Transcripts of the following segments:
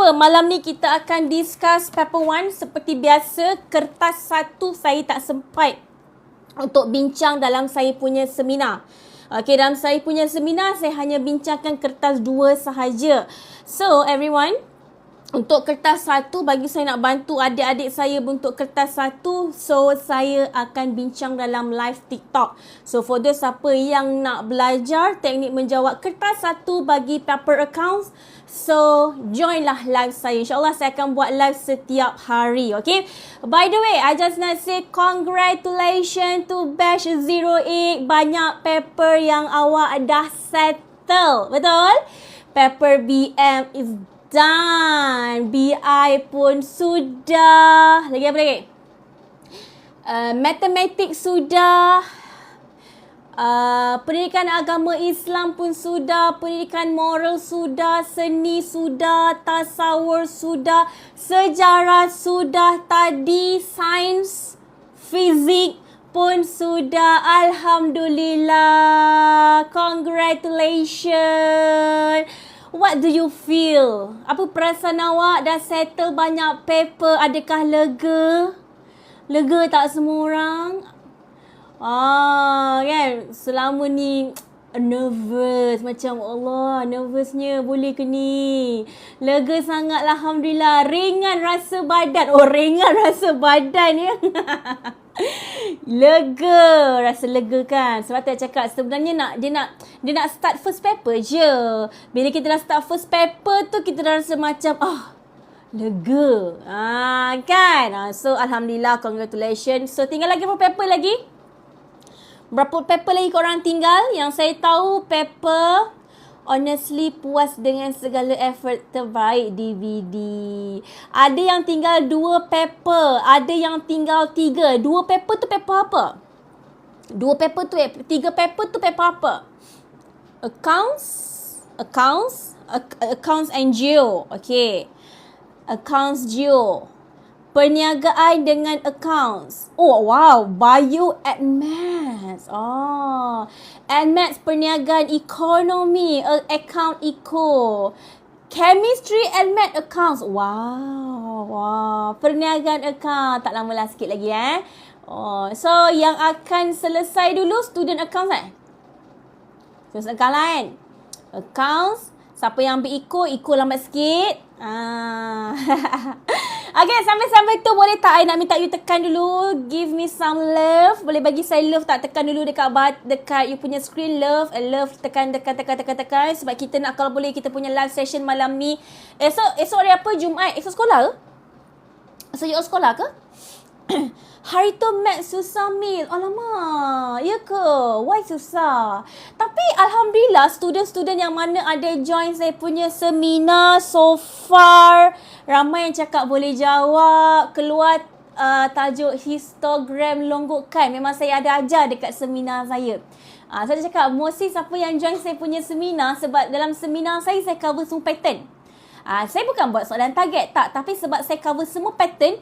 apa? Malam ni kita akan discuss paper 1 seperti biasa. Kertas 1 saya tak sempat untuk bincang dalam saya punya seminar. Okay, dalam saya punya seminar saya hanya bincangkan kertas 2 sahaja. So everyone, untuk kertas 1, bagi saya nak bantu adik-adik saya untuk kertas 1. So, saya akan bincang dalam live TikTok. So, for those siapa yang nak belajar teknik menjawab kertas 1 bagi paper accounts, so, joinlah live saya. InsyaAllah saya akan buat live setiap hari. Okay. By the way, I just nak say congratulations to batch 08. Banyak paper yang awak dah settle. Betul? Paper BM is done. BI pun sudah. Lagi apa lagi? Matematik sudah. Pendidikan agama Islam pun sudah. Pendidikan moral sudah. Seni sudah. Tasawur sudah. Sejarah sudah tadi. Sains, fizik pun sudah. Alhamdulillah. Congratulations. What do you feel? Apa perasaan awak dah settle banyak paper? Adakah lega? Lega tak semua orang? Kan? Selama ni nervous. Macam Allah, nervousnya boleh ke ni? Lega sangat Alhamdulillah. Ringan rasa badan. Oh, ringan rasa badan ya. Lega, rasa lega kan. Sebab tu saya cakap sebenarnya dia nak start first paper je. Bila kita dah start first paper tu, kita dah rasa macam lega. Kan? So alhamdulillah, congratulations. So tinggal lagi berapa paper lagi? Berapa paper lagi korang tinggal? Yang saya tahu paper honestly puas dengan segala effort terbaik DVD. Ada yang tinggal 2 paper, ada yang tinggal 3. 2 paper tu paper apa? 2 paper tu 3 paper tu paper apa? Accounts and Geo. Okay. Accounts Geo. Perniagaan dengan accounts. Oh wow, bio and maths. And maths, perniagaan, ekonomi, account eco. Chemistry and math accounts. Wow. Perniagaan account. Tak lama lah, sikit lagi So yang akan selesai dulu student accounts Student account kan? Accounts. Siapa yang ambil eco lambat sikit. Okay, sampai-sampai tu boleh tak I nak minta you tekan dulu. Give me some love. Boleh bagi saya love tak? Tekan dulu dekat you punya screen. Love. Tekan. Sebab kita nak, kalau boleh, kita punya live session malam ni. Esok hari apa? Jumaat. Esok sekolah ke? Esok you sekolah ke? Hari tu maths susah Mil. Alamak. Ya ke? Why susah? Tapi Alhamdulillah student-student yang mana ada join saya punya seminar so far, ramai yang cakap boleh jawab. Keluar tajuk histogram longgokan. Memang saya ada ajar dekat seminar saya. Saya cakap mesti siapa yang join saya punya seminar, sebab dalam seminar saya cover semua pattern. Saya bukan buat soalan target tak, tapi sebab saya cover semua pattern.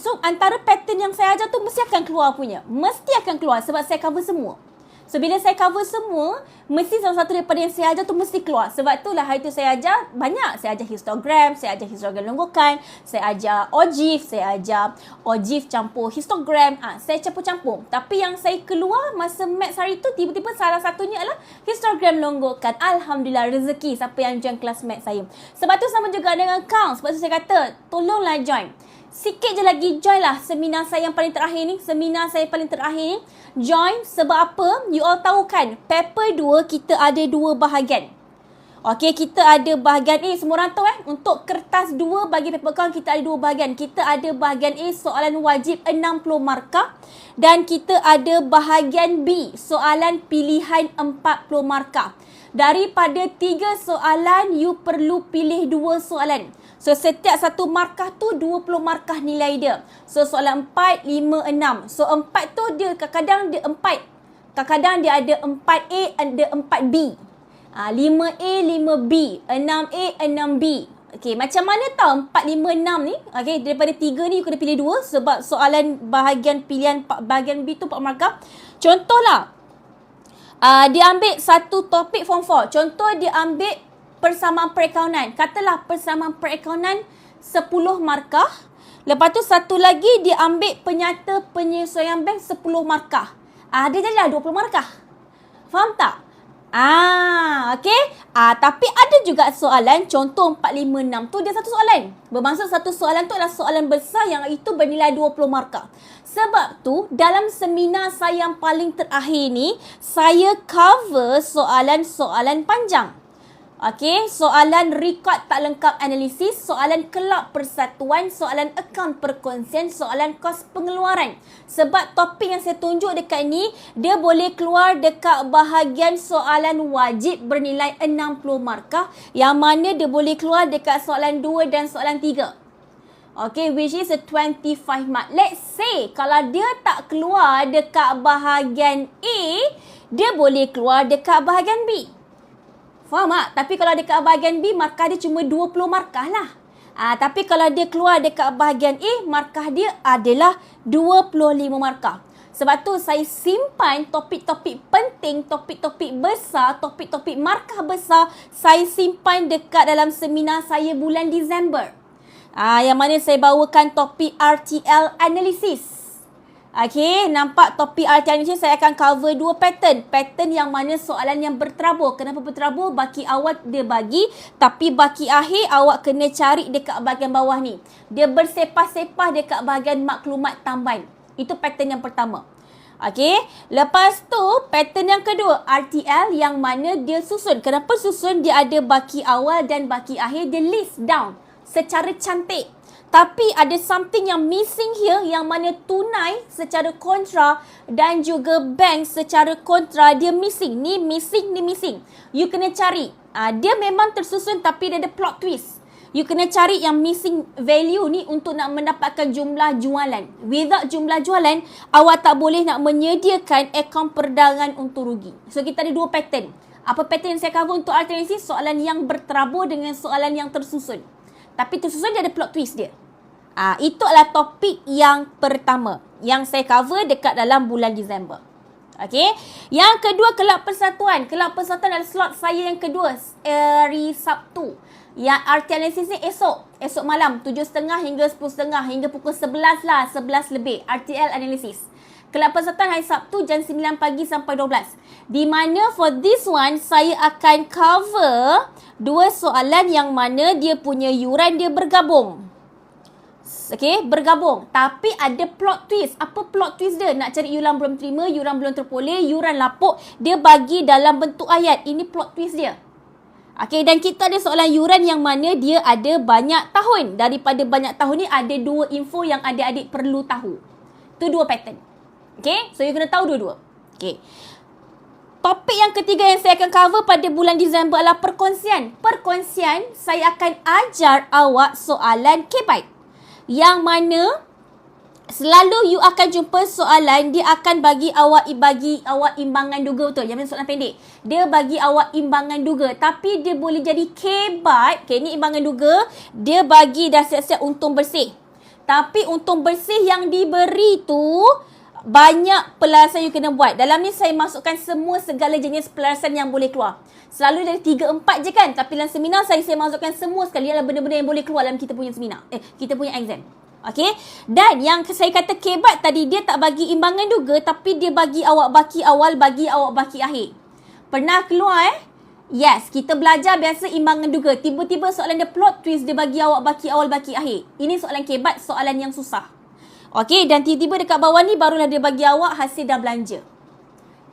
So, antara pattern yang saya ajar tu mesti akan keluar punya. Mesti akan keluar sebab saya cover semua. So, bila saya cover semua, mesti salah satu daripada yang saya ajar tu mesti keluar. Sebab itulah hari tu saya ajar banyak. Saya ajar histogram, saya ajar histogram longgokan, saya ajar OGIF, saya ajar OGIF campur histogram. Saya campur-campur. Tapi yang saya keluar masa maths hari tu, tiba-tiba salah satunya adalah histogram longgokan. Alhamdulillah, rezeki siapa yang join kelas maths saya. Sebab tu sama juga dengan account. Sebab tu saya kata, tolonglah join. Sikit je lagi join lah seminar saya yang paling terakhir ni. Join sebab apa? You all tahu kan, paper 2 kita ada 2 bahagian. Okay, kita ada bahagian A. Semua orang tahu untuk kertas 2 bagi paper account kita ada 2 bahagian. Kita ada bahagian A, soalan wajib 60 markah. Dan kita ada bahagian B, soalan pilihan 40 markah. Daripada 3 soalan, you perlu pilih 2 soalan. So, setiap satu markah tu 20 markah nilai dia. So, soalan 4, 5, 6. So, 4 tu dia kadang-kadang dia 4. Kadang-kadang dia ada 4A, ada 4B. 5A, 5B. 6A, 6B. Okay, macam mana tahu 4, 5, 6 ni? Okay, daripada 3 ni you kena pilih 2 sebab soalan bahagian pilihan bahagian B tu 4 markah. Contohlah, dia ambil satu topik form 4. Contoh dia ambil persamaan perakaunan. Katalah persamaan perakaunan 10 markah. Lepas tu satu lagi dia ambil penyata penyesuaian bank 10 markah. Dia jadilah 20 markah. Faham tak? Okey. Tapi ada juga soalan, contoh 456 tu dia satu soalan. Bermaksud satu soalan tu adalah soalan besar yang itu bernilai 20 markah. Sebab tu dalam seminar saya yang paling terakhir ni, saya cover soalan-soalan panjang. Okey, soalan rekod tak lengkap analisis, soalan kelab persatuan, soalan akaun perkongsian, soalan kos pengeluaran. Sebab topik yang saya tunjuk dekat ni, dia boleh keluar dekat bahagian soalan wajib bernilai 60 markah, yang mana dia boleh keluar dekat soalan 2 dan soalan 3. Okay, which is a 25 mark. Let's say, kalau dia tak keluar dekat bahagian A, dia boleh keluar dekat bahagian B. Faham tak? Tapi kalau dekat bahagian B, markah dia cuma 20 markah lah. Tapi kalau dia keluar dekat bahagian A, markah dia adalah 25 markah. Sebab tu saya simpan topik-topik penting, topik-topik besar, topik-topik markah besar, saya simpan dekat dalam seminar saya bulan Disember. Yang mana saya bawakan topik RTL Analysis. Okey, nampak topik RTL Analysis saya akan cover 2 pattern. Pattern yang mana soalan yang berterabur. Kenapa berterabur? Baki awal dia bagi, tapi baki akhir awak kena cari dekat bahagian bawah ni. Dia bersepah-sepah dekat bahagian maklumat tambahan. Itu pattern yang pertama. Okey, lepas tu pattern yang kedua, RTL yang mana dia susun. Kenapa susun? Dia ada baki awal dan baki akhir, dia list down secara cantik. Tapi ada something yang missing here, yang mana tunai secara kontra dan juga bank secara kontra, dia missing. Ni missing, ni missing. You kena cari. Dia memang tersusun tapi dia ada plot twist. You kena cari yang missing value ni untuk nak mendapatkan jumlah jualan. Without jumlah jualan, awak tak boleh nak menyediakan akaun perdagangan untung rugi. So kita ada 2 pattern. Apa pattern yang saya cover untuk alternatif? Soalan yang berterabur dengan soalan yang tersusun. Tapi tersusun dia ada plot twist dia. Itu adalah topik yang pertama yang saya cover dekat dalam bulan Disember. Okey. Yang kedua, kelab persatuan. Kelab persatuan adalah slot saya yang kedua, hari Sabtu. Yang RTL Analysis ni esok malam 7.30 hingga 10.30 hingga pukul 11 lah, 11 lebih RTL Analysis. Kelab persatuan hari Sabtu jam 9 pagi sampai 12. Di mana for this one saya akan cover 2 soalan yang mana dia punya yuran dia bergabung. Okay, bergabung. Tapi ada plot twist. Apa plot twist dia? Nak cari yuran belum terima, yuran belum terpoleh, yuran lapuk. Dia bagi dalam bentuk ayat. Ini plot twist dia. Okay, dan kita ada soalan yuran yang mana dia ada banyak tahun. Daripada banyak tahun ni ada 2 info yang adik-adik perlu tahu. Itu 2 pattern. Okay, so you kena tahu dua-dua. Okay. Topik yang ketiga yang saya akan cover pada bulan Disember adalah perkongsian. Perkongsian, saya akan ajar awak soalan KBite. Yang mana selalu you akan jumpa soalan, dia akan bagi awak imbangan duga, betul? Yang soalan pendek. Dia bagi awak imbangan duga, tapi dia boleh jadi KBite. Okay, ni imbangan duga. Dia bagi dah siap-siap untung bersih. Tapi untung bersih yang diberi tu banyak pelarasan you kena buat. Dalam ni saya masukkan semua segala jenis pelarasan yang boleh keluar. Selalu dari 3-4 je kan. Tapi dalam seminar saya masukkan semua sekali. Adalah benda-benda yang boleh keluar dalam kita punya seminar. Kita punya exam. Okay. Dan yang saya kata KBite tadi, dia tak bagi imbangan duga, tapi dia bagi awak baki awal, bagi awak baki akhir. Pernah keluar Yes, kita belajar biasa imbangan duga. Tiba-tiba soalan dia plot twist, dia bagi awak baki awal, baki akhir. Ini soalan KBite, soalan yang susah. Okey, dan tiba-tiba dekat bawah ni barulah dia bagi awak hasil dah belanja.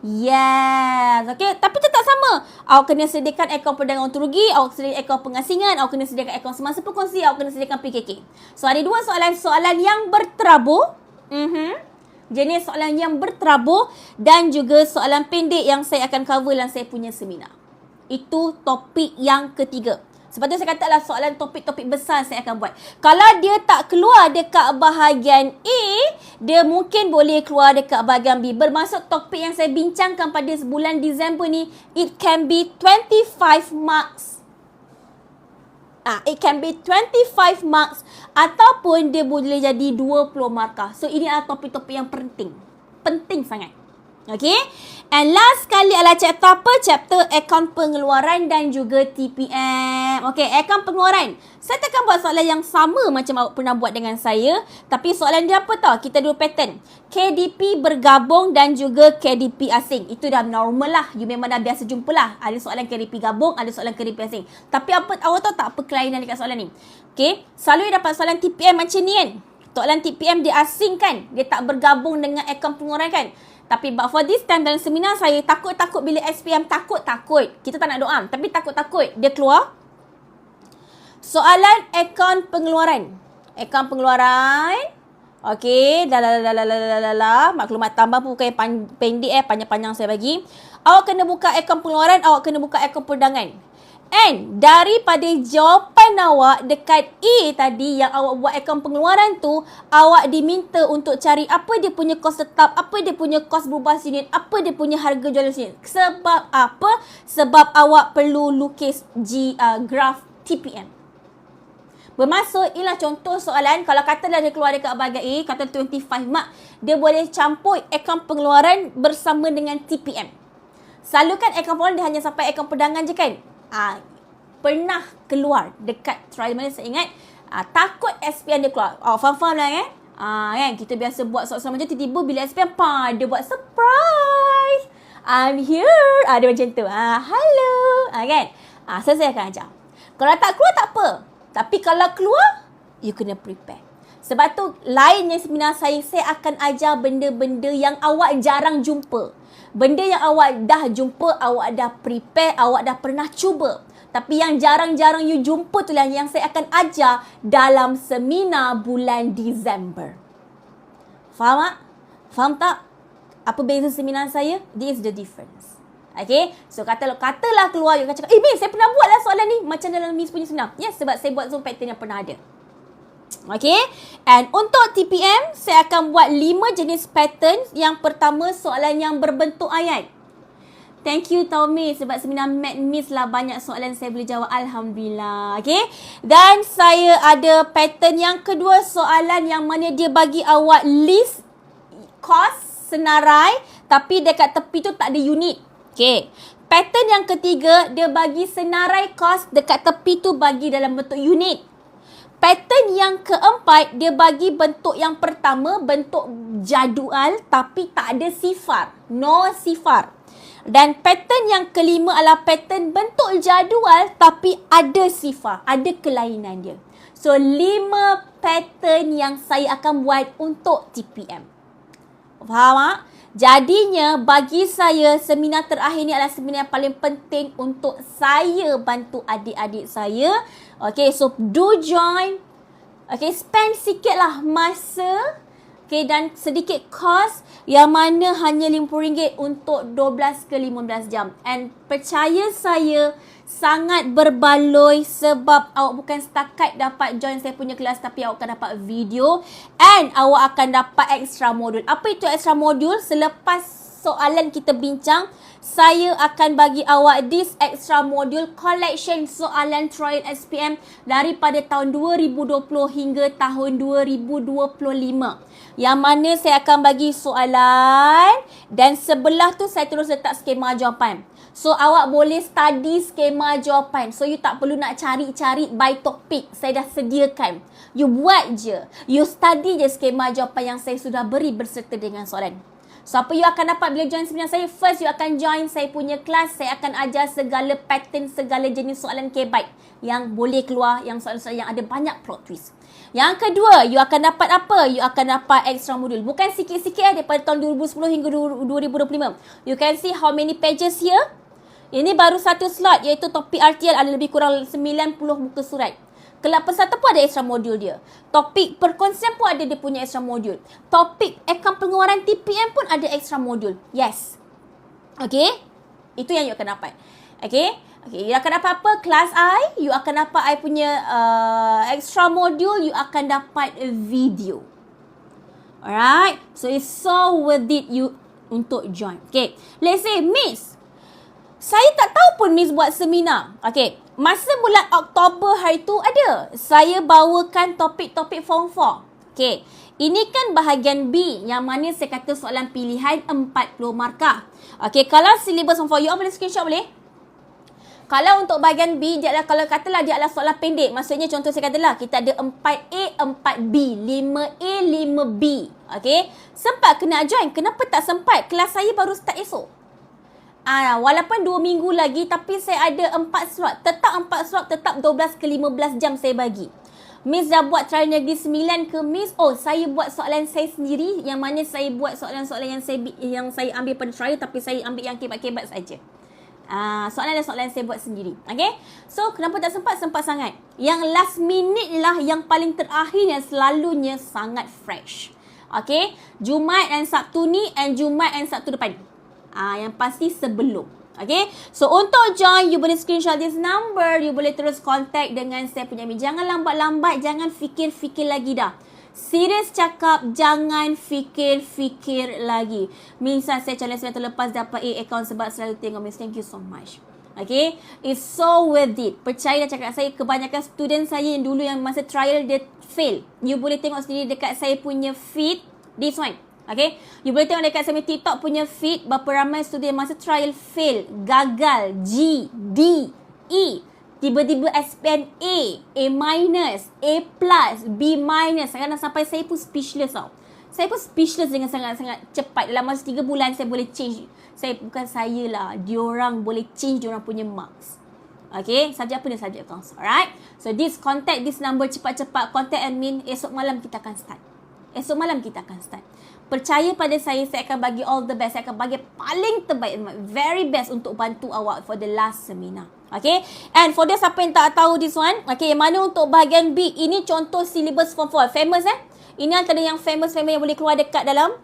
Yes. Okey, tapi tetap sama. Awak kena sediakan akaun perdagangan untung rugi, awak sediakan akaun pengasingan, awak kena sediakan akaun semasa perkongsi, awak kena sediakan PKK. So, ada 2 soalan yang berterabur. Jenis soalan yang berterabur dan juga soalan pendek yang saya akan cover dalam saya punya seminar. Itu topik yang ketiga. Sebab tu saya katalah soalan topik-topik besar saya akan buat. Kalau dia tak keluar dekat bahagian A, dia mungkin boleh keluar dekat bahagian B. Bermaksud topik yang saya bincangkan pada bulan Disember ni, it can be 25 marks. It can be 25 marks ataupun dia boleh jadi 20 markah. So ini adalah topik-topik yang penting. Penting sangat. Okay. And last kali adalah chapter apa? Chapter akaun pengeluaran dan juga TPM. Okay, akaun pengeluaran. Saya takkan buat soalan yang sama macam awak pernah buat dengan saya. Tapi soalan dia apa tau? Kita dua pattern. KDP bergabung dan juga KDP asing. Itu dah normal lah. You memang dah biasa jumpa lah. Ada soalan KDP gabung, ada soalan KDP asing. Tapi apa awak tahu tak apa kelainan dekat soalan ni? Okay, selalu dapat soalan TPM macam ni kan? Soalan TPM dia asing kan? Dia tak bergabung dengan akaun pengeluaran kan? Tapi but for this time dalam seminar saya takut-takut bila SPM takut-takut. Kita tak nak doa. Tapi takut-takut dia keluar. Soalan akaun pengeluaran. Akaun pengeluaran. Okey. Maklumat tambah pun bukan yang pendek panjang-panjang saya bagi. Awak kena buka akaun pengeluaran. Awak kena buka akaun perdagangan. And daripada jawapan awak dekat A tadi yang awak buat akaun pengeluaran tu, awak diminta untuk cari apa dia punya kos tetap, apa dia punya kos berubah unit, apa dia punya harga jual unit. Sebab apa? Sebab awak perlu lukis graf TPM. Bermaksud, inilah contoh soalan. Kalau katalah dia keluar dekat bahagian A, kata 25 mark, dia boleh campur akaun pengeluaran bersama dengan TPM. Selalu kan akaun pengeluaran dia hanya sampai akaun perdagangan je kan? Pernah keluar dekat trial mana saya ingat, takut SPM dia keluar. Faham-faham lah kan? Kita biasa buat soal-soal macam tiba-tiba bila SPM, dia buat surprise. I'm here. Dia macam tu. Hello. Kan? Saya akan ajar. Kalau tak keluar tak apa. Tapi kalau keluar, you kena prepare. Sebab tu lainnya seminar saya akan ajar benda-benda yang awak jarang jumpa. Benda yang awak dah jumpa, awak dah prepare, awak dah pernah cuba. Tapi yang jarang-jarang you jumpa tu lah yang saya akan ajar dalam seminar bulan Disember. Faham tak? Faham tak? Apa beza seminar saya? This is the difference. Okay? So katalah keluar, you akan cakap, Miss, saya pernah buat lah soalan ni. Macam dalam Miss punya seminar. Yes, sebab saya buat Zoom pattern yang pernah ada. Okay, and untuk TPM, saya akan buat 5 jenis pattern. Yang pertama, soalan yang berbentuk ayat. Thank you Tommy sebab seminar Math Miss lah banyak soalan saya boleh jawab. Alhamdulillah. Okay, dan saya ada pattern yang kedua, soalan yang mana dia bagi awak list kos senarai tapi dekat tepi tu tak ada unit. Okay, pattern yang ketiga, dia bagi senarai kos dekat tepi tu bagi dalam bentuk unit. Pattern yang keempat, dia bagi bentuk yang pertama, bentuk jadual tapi tak ada sifar. No sifar. Dan pattern yang kelima adalah pattern bentuk jadual tapi ada sifar. Ada kelainan dia. So, 5 pattern yang saya akan buat untuk TPM. Faham tak? Jadinya, bagi saya, seminar terakhir ni adalah seminar yang paling penting untuk saya bantu adik-adik saya. Okay, so do join. Okay, spend sikit lah masa. Okay, dan sedikit kos yang mana hanya RM50 untuk 12 ke 15 jam. And percaya saya, sangat berbaloi sebab awak bukan setakat dapat join saya punya kelas tapi awak akan dapat video and awak akan dapat extra modul. Apa itu extra modul? Selepas soalan kita bincang, saya akan bagi awak this extra module collection soalan trial SPM daripada tahun 2020 hingga tahun 2025. Yang mana saya akan bagi soalan dan sebelah tu saya terus letak skema jawapan. So, awak boleh study skema jawapan. So, you tak perlu nak cari-cari by topic. Saya dah sediakan. You buat je. You study je skema jawapan yang saya sudah beri berserta dengan soalan. So, apa you akan dapat bila join seminar saya? First, you akan join saya punya kelas. Saya akan ajar segala pattern, segala jenis soalan KBite yang boleh keluar, yang soalan-soalan yang ada banyak plot twist. Yang kedua, you akan dapat apa? You akan dapat extra modul. Bukan sikit-sikit daripada tahun 2010 hingga 2025. You can see how many pages here. Ini baru satu slot iaitu topik RTL ada lebih kurang 90 muka surat. Kelab peserta pun ada extra modul dia. Topik perkongsian pun ada dia punya extra modul. Topik akaun pengeluaran TPM pun ada extra modul. Yes. Okay. Itu yang you akan dapat. Okay. Okay. You akan dapat apa? Kelas I. You akan dapat I punya extra modul. You akan dapat video. Alright. So it's so worth it you untuk join. Okay. Let's say Miss, saya tak tahu pun Miss buat seminar. Okay. Masa bulan Oktober hari tu ada. Saya bawakan topik-topik Form 4. Okey. Ini kan bahagian B yang mana saya kata soalan pilihan 40 markah. Okey, kalau syllabus form 4, you all boleh screenshot boleh? Kalau untuk bahagian B, dia adalah, kalau katalah dia adalah soalan pendek. Maksudnya contoh saya katalah, kita ada 4A, 4B, 5A, 5B. Okay? Sempat kena join. Kenapa tak sempat? Kelas saya baru start esok. Walaupun 2 minggu lagi, tapi saya ada 4 slot. Tetap 4 slot, tetap 12 ke 15 jam saya bagi. Miss dah buat trial negeri 9 ke Miss? Oh, saya buat soalan saya sendiri. Yang mana saya buat soalan-soalan yang saya ambil pada trial, tapi saya ambil yang kebat-kebat saja. Soalan saya buat sendiri. Okay? So, kenapa tak sempat? Sempat sangat. Yang last minute lah yang paling terakhir yang selalunya sangat fresh. Okay? Jumaat dan Sabtu ni and Jumaat dan Sabtu depan. Yang pasti sebelum. Okay? So, untuk join, you boleh screenshot this number. You boleh terus contact dengan saya punya email. Jangan lambat-lambat. Jangan fikir-fikir lagi dah. Serius cakap, jangan fikir-fikir lagi. Misal saya challenge semester lepas dapat A account sebab selalu tengok Miss. Thank you so much. Okay, it's so worth it. Percaya dah cakap saya, kebanyakan student saya yang dulu yang masa trial dia fail. You boleh tengok sendiri dekat saya punya feed. This one. Okay, you boleh tengok dekat saya punya TikTok punya feed. Berapa ramai student masa trial fail, gagal, G, D, E. Tiba-tiba SPM A, A minus, A plus, B minus. Sekarang sampai saya pun speechless tau. Saya pun speechless dengan sangat-sangat cepat. Dalam masa 3 bulan saya boleh change. Bukan saya lah. Diorang boleh change diorang punya marks. Okay, subjek apa ni? Subjek accounts. Alright. So contact this number cepat-cepat. Contact admin. Esok malam kita akan start. Percaya pada saya akan bagi all the best. Saya akan bagi paling terbaik, very best untuk bantu awak for the last seminar. Okay, and for this, siapa yang tak tahu this one, okay, yang mana untuk bahagian B, ini contoh syllabus form 4, famous ini antara yang famous yang boleh keluar dekat dalam,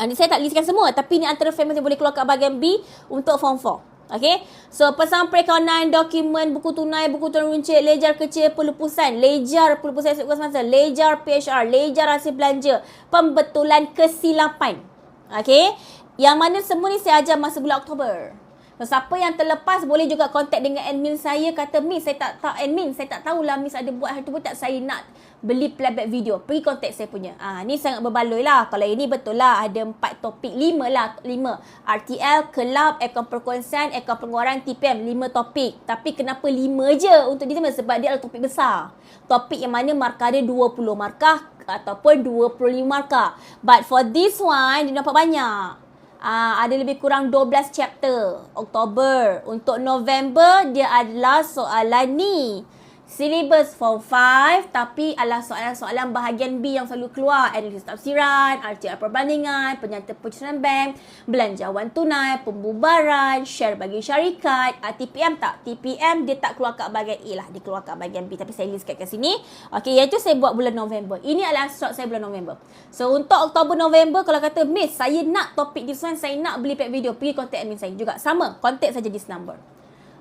ni saya tak listkan semua, tapi ni antara famous yang boleh keluar kat bahagian B untuk form 4. Okay, so pesan perekonomian, dokumen, buku tunai runcit, lejar kecil, pelupusan, lejar semasa, lejar PHR, lejar hasil belanja, pembetulan kesilapan. Okay, yang mana semua ni saya ajar masa bulan Oktober. So, siapa yang terlepas boleh juga kontak dengan admin saya. Kata, Miss, saya tak tahulah Miss ada buat hari tu pun tak, saya nak beli playback video. Pergi kontak saya punya. Ni sangat berbaloi lah. Kalau ini betul lah, ada 4 topik. 5 lah. 5. RTL, kelab, akaun perkongsian, akaun pengeluaran, TPM. 5 topik. Tapi kenapa 5 je untuk dia? Sebab dia adalah topik besar. Topik yang mana markah dia 20 markah ataupun 25 markah. But for this one, dia dapat banyak. Ada lebih kurang 12 chapter Oktober. Untuk November, dia adalah soalan ni. Syllabus form 5, tapi adalah soalan-soalan bahagian B yang selalu keluar. Analisis tafsiran, RTR perbandingan, penyata penyusunan bank, belanjawan tunai, pembubaran, share bagi syarikat. TPM tak? TPM dia tak keluar kat bahagian A lah. Dia keluar kat bahagian B. Tapi saya list kat sini. Okay, yang tu saya buat bulan November. Ini adalah slot saya bulan November. So, untuk Oktober, November, kalau kata, Miss, saya nak topik this one, saya nak beli pack video, pergi contact admin saya juga. Sama, contact saja this number.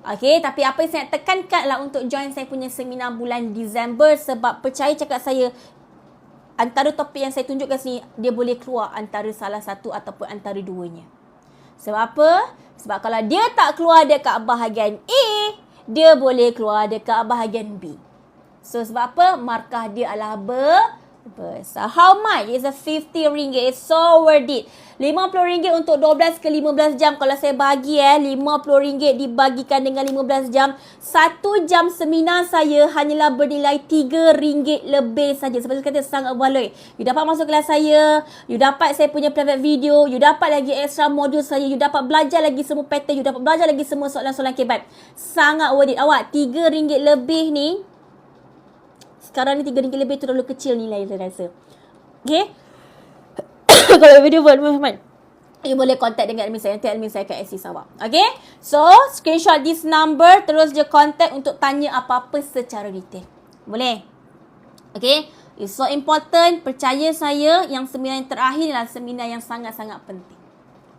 Okay, tapi apa yang saya nak tekankan lah untuk join saya punya seminar bulan Disember, sebab percaya cakap saya, antara topik yang saya tunjukkan sini, dia boleh keluar antara salah satu ataupun antara duanya. Sebab apa? Sebab kalau dia tak keluar dekat bahagian A, dia boleh keluar dekat bahagian B. So, sebab apa? Markah dia adalah besar. How much? It's a 50 ringgit. It's so worth it. 50 ringgit untuk 12 ke 15 jam. Kalau saya bagi 50 ringgit dibagikan dengan 15 jam. 1 jam seminar saya hanyalah bernilai 3 ringgit lebih saja. Sebab saya kata sangat berbaloi. You dapat masuk kelas saya. You dapat saya punya private video. You dapat lagi extra modul saya. You dapat belajar lagi semua pattern. You dapat belajar lagi semua soalan-soalan kebat. Sangat worth it. Awak 3 ringgit lebih ni. Sekarang ni 3 ringgit lebih tu terlalu kecil nilai saya rasa. Okay. Kalau video buat Muhammad, you boleh contact dengan admin saya. Nanti admin saya akan assist awak. Okay. So, screenshot this number. Terus je contact untuk tanya apa-apa secara detail. Boleh? Okay. It's so important. Percaya saya, yang seminar yang terakhir adalah seminar yang sangat-sangat penting.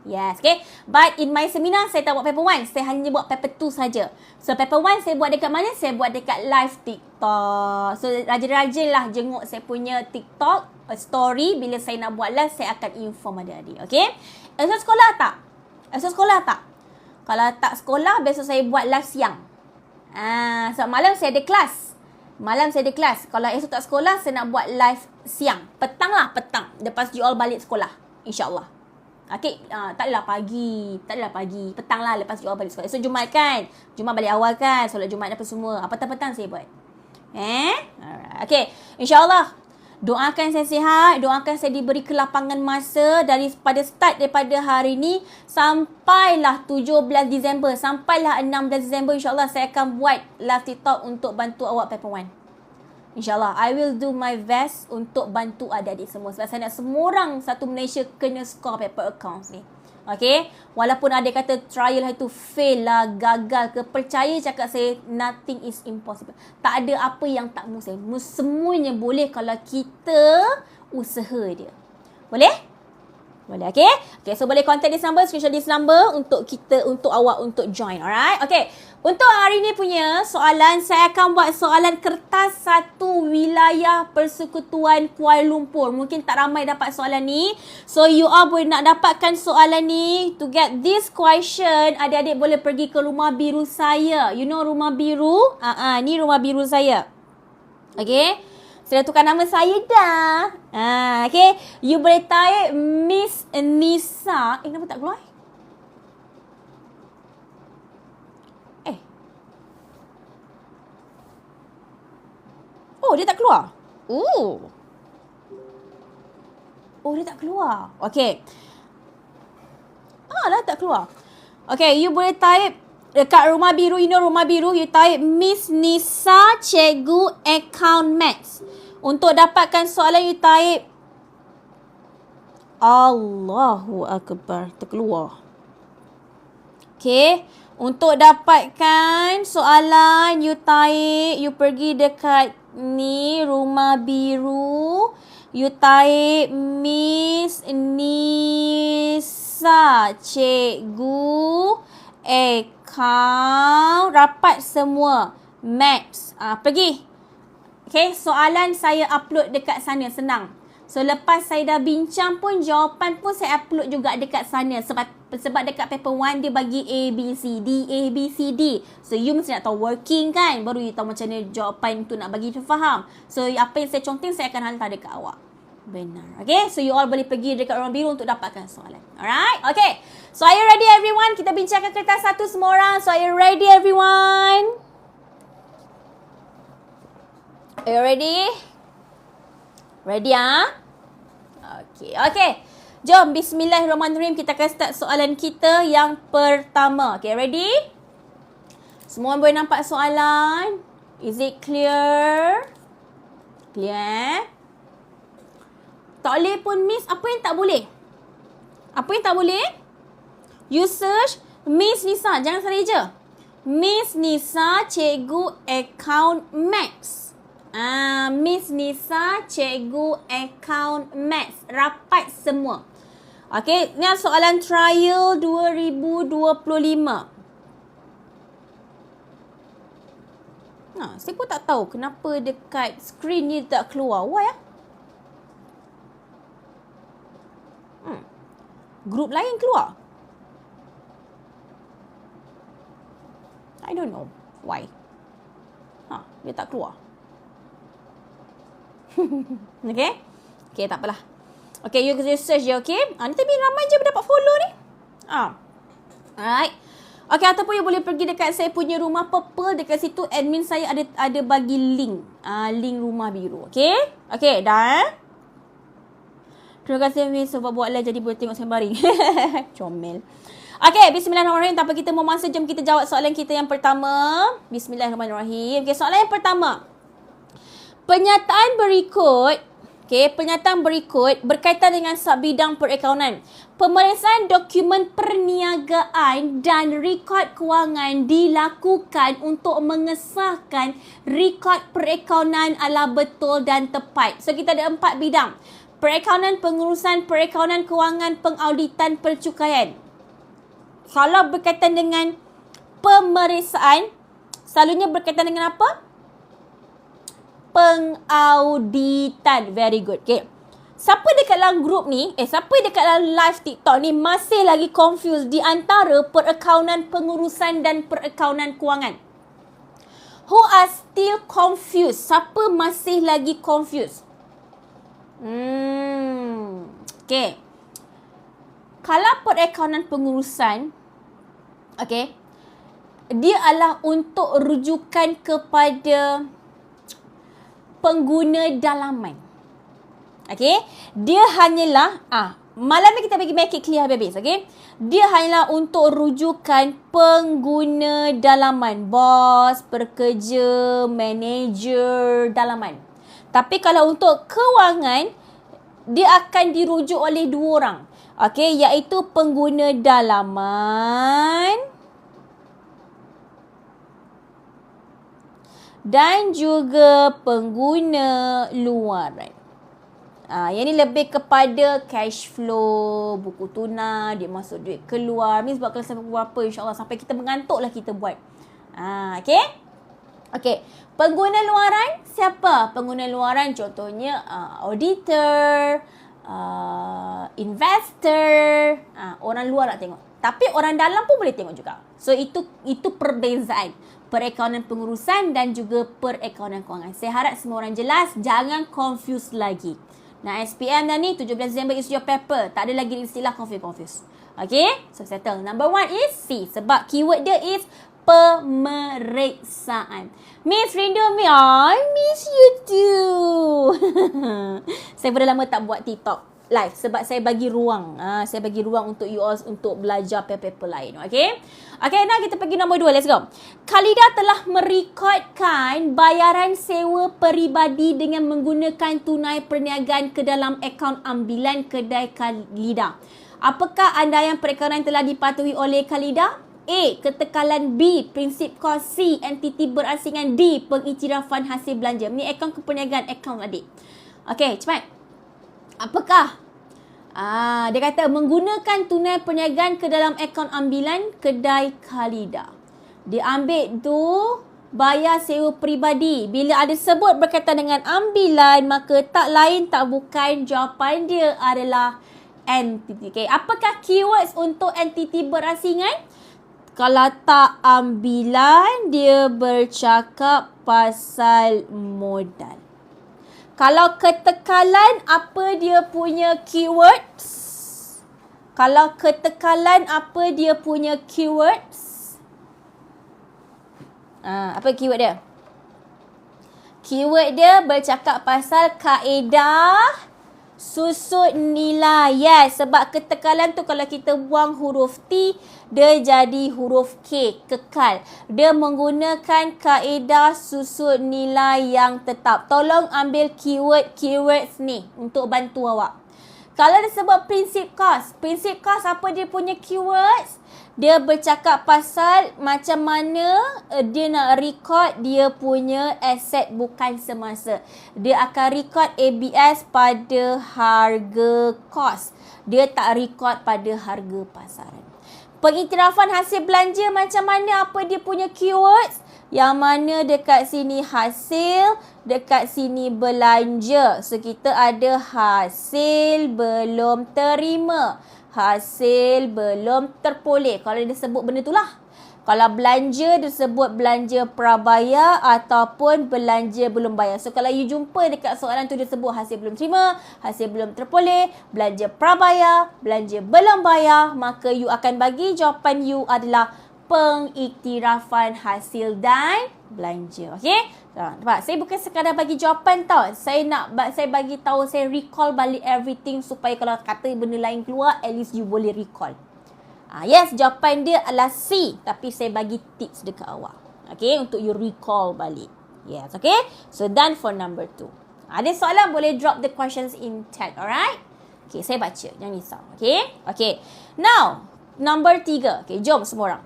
Yes, okay. But in my seminar, saya tak buat paper 1. Saya hanya buat paper 2 saja. So, paper 1 saya buat dekat mana? Saya buat dekat live TikTok. So, rajin-rajin lah jenguk saya punya TikTok story. Bila saya nak buat live, saya akan inform adik-adik. Okay. Esok sekolah tak? Kalau tak sekolah, besok saya buat live siang. Sebab malam saya ada kelas. Malam saya ada kelas. Kalau esok tak sekolah, saya nak buat live siang. Petang lah, petang. Lepas you all balik sekolah. InsyaAllah. Okay, tak adalah pagi. Petang lah lepas you all balik sekolah. Esok Jumaat kan? Jumaat balik awal kan? Solat Jumaat apa semua. Petang-petang saya buat. Alright. Okay, InsyaAllah. Doakan saya sihat, doakan saya diberi kelapangan masa daripada hari ni sampailah 17 Disember, sampailah 16 Disember, insyaAllah saya akan buat live TikTok untuk bantu awak Paper One. InsyaAllah, I will do my best untuk bantu adik-adik semua. Sebab saya nak semua orang satu Malaysia kena score paper accounts ni. Okay, walaupun ada kata trial itu fail lah, gagal ke, percaya cakap saya, nothing is impossible. Tak ada apa yang tak mustahil. Semuanya boleh kalau kita usaha dia. Boleh? Boleh, okay? Okay, so boleh contact this number, screenshot this number untuk awak untuk join, alright? Okay, untuk hari ni punya soalan, saya akan buat soalan kertas satu wilayah Persekutuan Kuala Lumpur. Mungkin tak ramai dapat soalan ni. So, you all boleh nak dapatkan soalan ni. To get this question, adik-adik boleh pergi ke rumah biru saya. You know rumah biru? Ni rumah biru saya. Okay? Saya dah tukar nama saya dah. Okay. You boleh type Miss Nisa. Kenapa tak keluar? Oh, dia tak keluar. Oh, dia tak keluar. Okay. Dah tak keluar. Okay, you boleh type dekat rumah biru, you know rumah biru, you type Miss Nisa Cikgu Account Maths. Untuk dapatkan soalan, you type Allahu Akbar. Terkeluar. Okay. Untuk dapatkan soalan, you type, you pergi dekat ni rumah biru, you type Miss Nisa Cikgu Account, rapat semua Maths. Pergi. Okay, soalan saya upload dekat sana, senang. So, lepas saya dah bincang pun, jawapan pun saya upload juga dekat sana. Sebab dekat paper 1, dia bagi A, B, C, D, A, B, C, D. So, you mesti nak tahu working kan? Baru you tahu macam mana jawapan tu nak bagi you faham. So, apa yang saya conteng, saya akan hantar dekat awak. Benar. Okay, so you all boleh pergi dekat rumah biru untuk dapatkan soalan. Alright, okay. So, are you ready everyone? Kita bincangkan kertas satu semua orang. So, are you ready everyone? Are you ready? Ready Okay. Jom, bismillahirrahmanirrahim. Kita akan start soalan kita yang pertama. Okay, ready? Semua boleh nampak soalan? Is it clear? Clear? Tak boleh pun, Miss. Apa yang tak boleh? Apa yang tak boleh? You search Miss Nisa. Jangan salah je. Miss Nisa Cikgu Account Maths. Miss Nisa Cikgu Account Maths. Rapat semua. Okay, ni soalan trial 2025. Saya pun tak tahu kenapa dekat screen ni tak keluar. Why Grup lain keluar. I don't know why. Dia tak keluar. Okay, tak apalah. Okay, you search je, okay? Ni tapi ramai je dapat follow ni. Alright. Okay, ataupun you boleh pergi dekat saya punya rumah purple. Dekat situ admin saya ada bagi link. Link rumah biru, okay? Okay, dah Terima kasih Miss sebab buat live jadi boleh tengok sembari. Comel. Okay, bismillahirrahmanirrahim. Tanpa kita mau masa, jom kita jawab soalan kita yang pertama. Bismillahirrahmanirrahim. Okay, soalan yang pertama. Pernyataan berikut berkaitan dengan subbidang perakaunan. Pemeriksaan dokumen perniagaan dan rekod kewangan dilakukan untuk mengesahkan rekod perakaunan adalah betul dan tepat. So, kita ada 4 bidang. Perakaunan, pengurusan, perakaunan, kewangan, pengauditan, percukaian. Kalau berkaitan dengan pemeriksaan, selalunya berkaitan dengan apa? Pengauditan. Very good. Okay. Siapa dekat dalam grup ni, siapa dekat dalam live TikTok ni masih lagi confused di antara perakaunan pengurusan dan perakaunan kewangan? Who are still confused? Siapa masih lagi confused? Okay. Kalau perakaunan pengurusan, okay, dia adalah untuk rujukan kepada pengguna dalaman. Okay. Dia hanyalah, malam ni kita bagi make it clear habis, okay. Dia hanyalah untuk rujukan pengguna dalaman. Bos, pekerja, manager dalaman. Tapi kalau untuk kewangan, dia akan dirujuk oleh dua orang. Okey, iaitu pengguna dalaman dan juga pengguna luaran. Yang ni lebih kepada cash flow, buku tuna, dia masuk duit keluar. Ni sebab kalau sampai berapa, insyaAllah sampai kita mengantuk lah kita buat. Okey? Okey. Pengguna luaran, siapa? Pengguna luaran contohnya auditor, investor, orang luar nak tengok. Tapi orang dalam pun boleh tengok juga. So itu perbezaan perakaunan pengurusan dan juga perakaunan kewangan. Saya harap semua orang jelas, jangan confuse lagi. Nah, SPM dah ni 17 Disember is your paper. Tak ada lagi istilah confuse. Okay? So settle. Number 1 is C. Sebab keyword dia is pemeriksaan. Miss rindu me. I miss you too. Saya dah lama tak buat TikTok live sebab saya bagi ruang. Saya bagi ruang untuk you all untuk belajar paper-paper lain. Okay? Okay, now kita pergi nombor 2. Let's go. Khalidah telah merekodkan bayaran sewa peribadi dengan menggunakan tunai perniagaan ke dalam akaun ambilan kedai Khalidah. Apakah andaian perakaunan telah dipatuhi oleh Khalidah? A. Ketekalan. B. Prinsip kos. C. Entiti berasingan. D. Pengiktirafan hasil belanja. Ni akaun keperniagaan, akaun adik. Okay, cepat. Apakah? Dia kata menggunakan tunai perniagaan ke dalam akaun ambilan kedai Khalidah. Dia ambil tu bayar sewa peribadi. Bila ada sebut berkaitan dengan ambilan, maka tak lain tak bukan jawapan dia adalah entiti. Okay. Apakah keywords untuk entiti berasingan? Kalau tak ambilan, dia bercakap pasal modal. Kalau ketekalan, apa dia punya keywords? Kalau ketekalan, apa dia punya keywords? Apa keyword dia? Keyword dia bercakap pasal kaedah susut nilai. Yes, sebab ketekalan tu kalau kita buang huruf T, dia jadi huruf K, kekal. Dia menggunakan kaedah susut nilai yang tetap. Tolong ambil keywords ni untuk bantu awak. Kalau disebut prinsip kos, apa dia punya keywords? Dia bercakap pasal macam mana dia nak record dia punya aset bukan semasa. Dia akan record ABS pada harga kos. Dia tak record pada harga pasaran. Pengiktirafan hasil belanja macam mana, apa dia punya keywords? Yang mana dekat sini hasil, dekat sini belanja. So kita ada hasil belum terima, hasil belum terpoleh. Kalau dia sebut benda tu lah. Kalau belanja, dia sebut belanja prabayar ataupun belanja belum bayar. So kalau you jumpa dekat soalan tu dia sebut hasil belum terima, hasil belum terpoleh, belanja prabayar, belanja belum bayar, maka you akan bagi jawapan you adalah pengiktirafan hasil dan belanja. Okey? Nampak? Saya bukan sekadar bagi jawapan tau. Saya bagi tahu, saya recall balik everything supaya kalau kata benda lain keluar, at least you boleh recall. Yes, jawapan dia adalah C. Tapi saya bagi tips dekat awak. Okay, untuk you recall balik. Yes, okay. So, done for number 2. Ada soalan, boleh drop the questions in chat. Alright? Okay, saya baca. Jangan risau. Okay? Okay. Now, number 3. Okay, jom semua orang.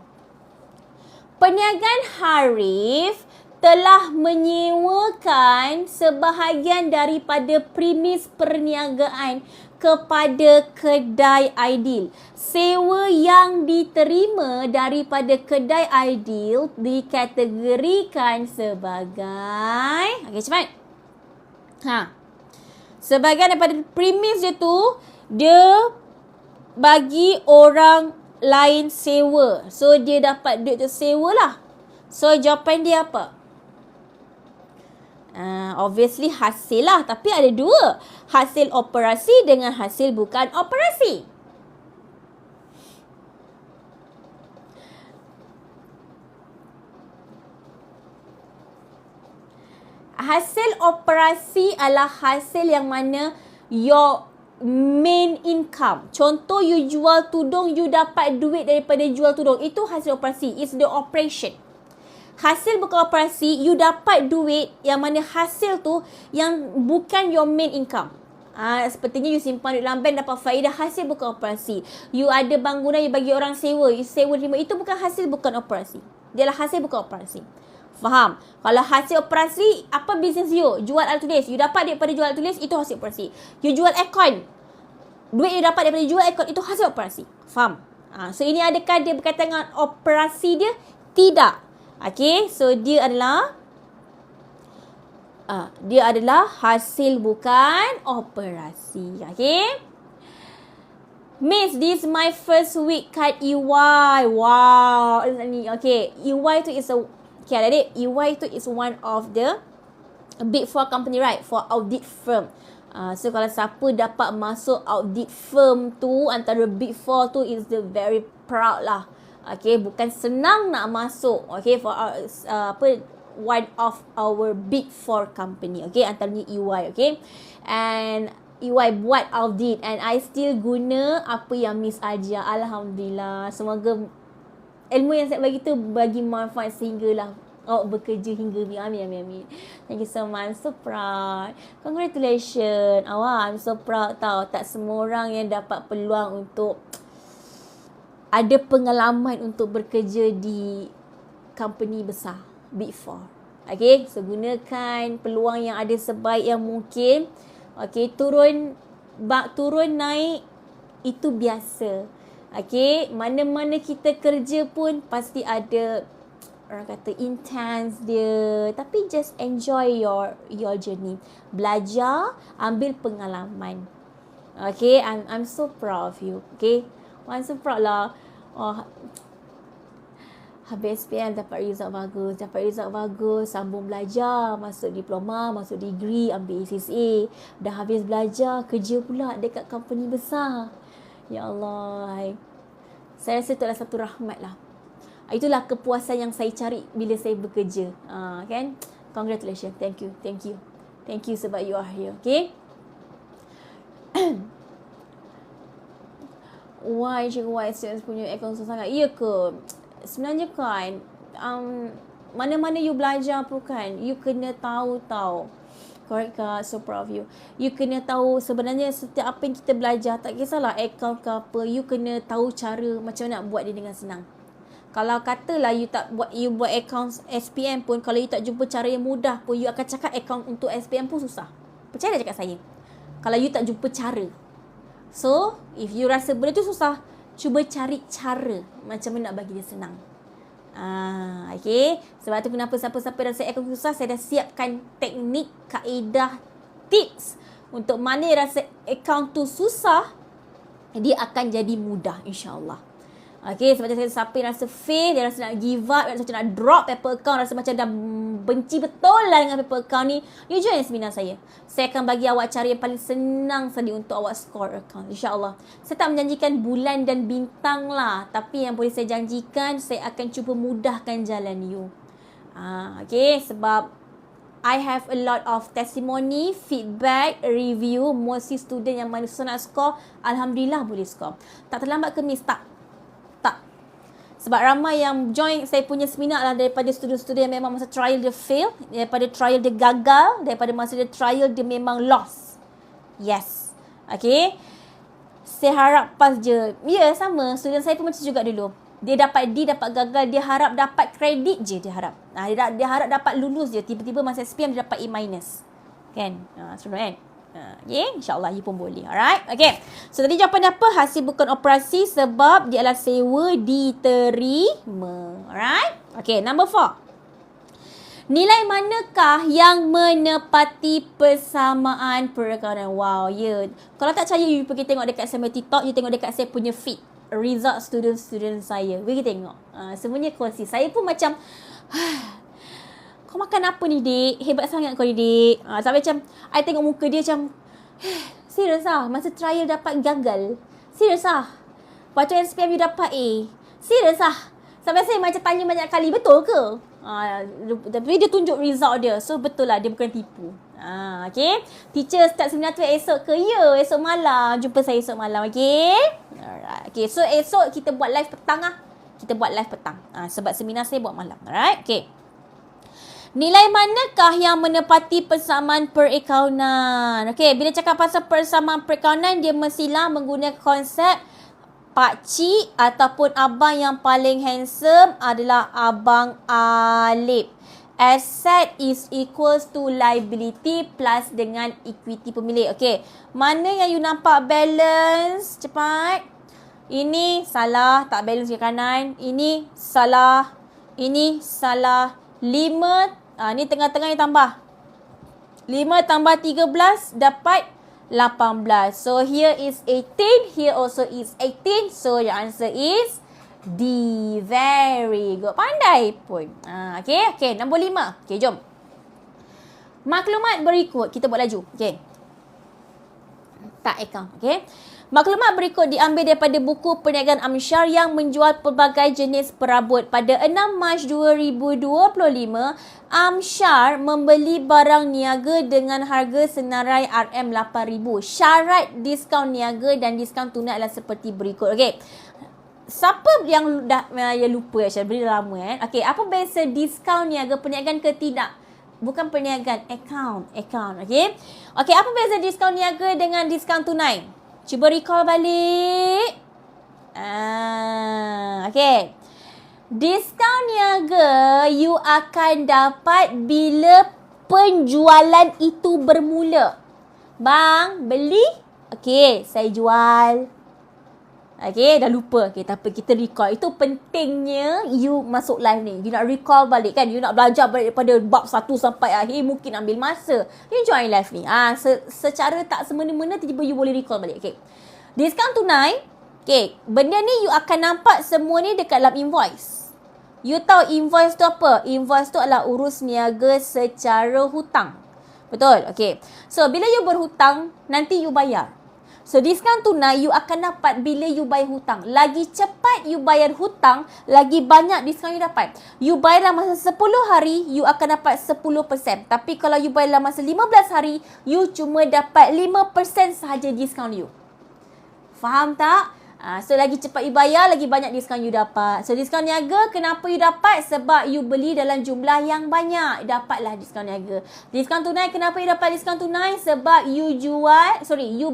Perniagaan Harif telah menyewakan sebahagian daripada premis perniagaan kepada kedai Aidil. Sewa yang diterima daripada kedai Aidil dikategorikan sebagai... Okey, cepat. Sebahagian daripada premis dia tu, dia bagi orang lain sewa. So, dia dapat duit tu sewa lah. So, jawapan dia apa? Obviously hasil lah. Tapi ada dua. Hasil operasi dengan hasil bukan operasi. Hasil operasi adalah hasil yang mana your main income. Contoh, you jual tudung, you dapat duit daripada jual tudung. Itu hasil operasi. It's the operation. Hasil bukan operasi, you dapat duit yang mana hasil tu yang bukan your main income. Sepertinya you simpan duit dalam bank dapat faedah, hasil bukan operasi. You ada bangunan, you bagi orang sewa, you sewa terima. Itu bukan hasil, bukan operasi. Dia adalah hasil bukan operasi. Faham? Kalau hasil operasi, apa bisnes you? Jual alat tulis. You dapat daripada jual alat tulis, itu hasil operasi. You jual aircon. Duit you dapat daripada jual aircon, itu hasil operasi. Faham? So ini adakah dia berkaitan dengan operasi dia? Tidak. Okay, so dia adalah hasil bukan operasi. Okay. Miss, this is my first week kat EY. Wow. Okay, EY tu is okay, adik, EY tu is one of the big four company, right? For audit firm. So kalau siapa dapat masuk audit firm tu, antara big four tu, is the very proud lah. Okay, bukan senang nak masuk. Okay, for one of our big four company. Okay, antaranya EY. Okay, and EY buat audit and I still guna apa yang Miss ajar. Alhamdulillah. Semoga ilmu yang saya bagi tu bagi manfaat sehinggalah awak bekerja hingga ni. Amin, amin, amin. Thank you so much. I'm so proud. Congratulations. Awak, I'm so proud tau. Tak semua orang yang dapat peluang untuk ada pengalaman untuk bekerja di company besar, Big Four. Okay, so gunakan peluang yang ada sebaik yang mungkin. Okay, turun naik itu biasa. Okay, mana-mana kita kerja pun pasti ada orang kata intense dia, tapi just enjoy your journey. Belajar, ambil pengalaman. Okay, I'm so proud of you. Okay, I'm so proud lah. Habis SPM dapat result bagus, sambung belajar, masuk diploma, masuk degree, ambil ACCA. Dah habis belajar, kerja pula dekat company besar. Ya Allah, saya rasa itu adalah satu rahmat lah. Itulah kepuasan yang saya cari bila saya bekerja. Kan? Congratulations. Thank you sebab you are here. Okay? Why students punya account susah sangat? Ya ke? Sebenarnya kan, mana-mana you belajar pun kan, you kena tahu tau. Correct Kak? So proud of you. You kena tahu sebenarnya setiap apa yang kita belajar, tak kisahlah account ke apa, you kena tahu cara macam mana nak buat dia dengan senang. Kalau katalah you buat account SPM pun, kalau you tak jumpa cara yang mudah pun, you akan cakap account untuk SPM pun susah. Percaya dah cakap saya. Kalau you tak jumpa cara. So, if you rasa benda tu susah, cuba cari cara macam mana nak bagi dia senang. Okay. Sebab tu kenapa siapa-siapa rasa account susah, saya dah siapkan teknik, kaedah, tips untuk mana rasa account tu susah, dia akan jadi mudah insyaAllah. Okay, sebab tu siapa yang rasa fail, dia rasa nak give up, dia rasa nak drop paper account, rasa macam dah benci betul lah dengan paper account ni, you join seminar saya. Saya akan bagi awak cara yang paling senang sekali untuk awak score account, insyaAllah. Saya tak menjanjikan bulan dan bintang lah, tapi yang boleh saya janjikan, saya akan cuba mudahkan jalan you. Okay, sebab I have a lot of testimony, feedback, review, mostly student yang mana susah nak score, Alhamdulillah boleh score. Tak terlambat ke Miss? Tak. Sebab ramai yang join saya punya seminar lah daripada student-student yang memang masa trial dia fail, daripada trial dia gagal, daripada masa dia trial dia memang lost. Yes. Okay. Saya harap pas je. Ya, sama. Student saya pun macam juga dulu. Dia dapat D, dapat gagal, dia harap dapat kredit je dia harap. Dia harap dapat lulus je. Tiba-tiba masa SPM dia dapat A-. Kan? Seronok kan? Okay, insyaAllah you pun boleh. Alright, okay. So tadi jawapan apa? Hasil bukan operasi sebab dia adalah sewa diterima. Alright, okay. Number 4. Nilai manakah yang menepati persamaan perakaran? Wow, ya. Kalau tak percaya, you pergi tengok dekat saya TikTok, you tengok dekat saya punya feed. Result student-student saya. Pergi tengok. Semuanya kongsi. Saya pun macam kau makan apa ni dik? Hebat sangat kau ni dik. Sampai macam, I tengok muka dia macam, serius lah. Masa trial dapat gagal. Serius lah. Waktu SPM you dapat A. Serius lah. Sampai saya macam tanya banyak kali, betul ke? Tapi dia tunjuk result dia. So betul lah, dia bukan tipu. Okay. Teacher start seminar tu esok ke? Ya, esok malam. Jumpa saya esok malam. Okay. Alright. Okay, so esok kita buat live petang lah. Kita buat live petang. Sebab seminar saya buat malam. Alright. Okay. Nilai manakah yang menepati persamaan perakaunan? Okey, bila cakap pasal persamaan perakaunan, dia mestilah menggunakan konsep pakcik ataupun abang yang paling handsome adalah abang Alip. Asset is equals to liability plus dengan equity pemilik. Okey, mana yang you nampak balance? Cepat. Ini salah, tak balance ke kanan. Ini salah. Ini salah. 5, ni tengah-tengah yang tambah. 5 tambah 13 dapat 18. So here is 18, here also is 18. So your answer is D. Very good. Pandai pun. Okay, nombor 5. Okay, jom. Maklumat berikut. Kita buat laju. Okay. Tak account. Okay. Maklumat berikut diambil daripada buku perniagaan Amsyar yang menjual pelbagai jenis perabot. Pada 6 Mac 2025, Amsyar membeli barang niaga dengan harga senarai RM8,000. Syarat diskaun niaga dan diskaun tunai adalah seperti berikut. Okey. Siapa yang dah lupa Aisyah, beri lama Okey, apa beza diskaun niaga perniagaan ke tidak? Bukan perniagaan, account. Okey. Okey, apa beza diskaun niaga dengan diskaun tunai? Cuba recall balik. Okay. Diskaun niaga you akan dapat bila penjualan itu bermula. Bang, beli? Okay, saya jual. Okay, dah lupa. Okay, tapi kita recall. Itu pentingnya you masuk live ni. You nak recall balik kan. You nak belajar balik daripada bab 1 sampai akhir. Mungkin ambil masa. You join live ni. Secara tak semena-mena tiba-tiba you boleh recall balik. Okay. Diskaun tunai. Okay. Benda ni you akan nampak semua ni dekat dalam invoice. You tahu invoice tu apa? Invoice tu adalah urus niaga secara hutang. Betul? Okay. So, bila you berhutang, nanti you bayar. So, diskaun tunai you akan dapat bila you bayar hutang. Lagi cepat you bayar hutang, lagi banyak diskaun you dapat. You bayar dalam masa 10 hari, you akan dapat 10%. Tapi kalau you bayar dalam masa 15 hari, you cuma dapat 5% sahaja diskaun you. Faham tak? So, lagi cepat you bayar, lagi banyak diskaun you dapat. So, diskaun niaga, kenapa you dapat? Sebab you beli dalam jumlah yang banyak. Dapatlah diskaun niaga. Diskaun tunai, kenapa you dapat diskaun tunai? Sebab you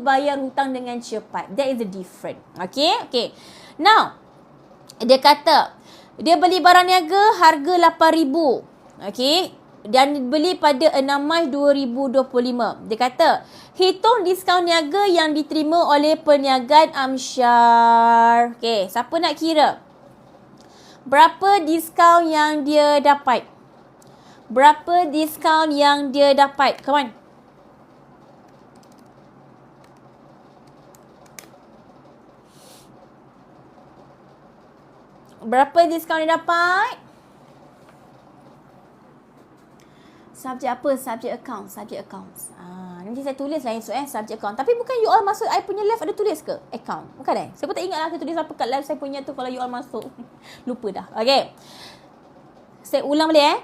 bayar hutang dengan cepat. That is the difference. Okay. Now, dia kata, dia beli barang niaga harga RM8,000. Okay. Dan beli pada 6 Mac 2025. Dia kata, hitung diskaun niaga yang diterima oleh perniagaan Amsyar. Okey, siapa nak kira? Berapa diskaun yang dia dapat? Berapa diskaun yang dia dapat? Come on. Berapa diskaun dia dapat? Subjek apa? Subjek accounts. Nanti saya tulis lah esok subjek account. Tapi bukan you all masuk I punya live ada tulis ke? Account. Bukan Saya pun tak ingat lah saya tulis apa kat live saya punya tu kalau you all masuk. Lupa dah. Okay. Saya ulang balik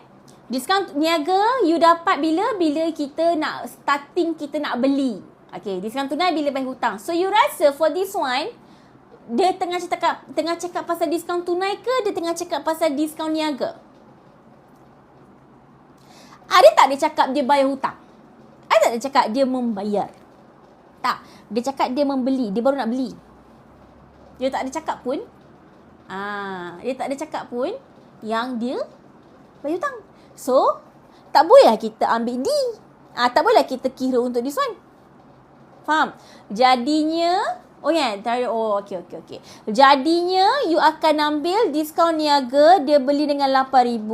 Diskaun niaga you dapat bila? Bila kita nak starting kita nak beli. Okay. Diskaun tunai bila bayar hutang. So you rasa for this one dia tengah cakap pasal diskaun tunai ke dia tengah cakap pasal diskaun niaga? Ada tak dia cakap dia bayar hutang? Ada tak dia cakap dia membayar? Tak. Dia cakap dia membeli. Dia baru nak beli. Dia tak ada cakap pun. Dia tak ada cakap pun yang dia bayar hutang. So, tak bolehlah kita ambil D. Tak bolehlah kita kira untuk this one. Faham? Jadinya, okey. Jadinya, you akan ambil diskaun niaga, dia beli dengan RM8,000.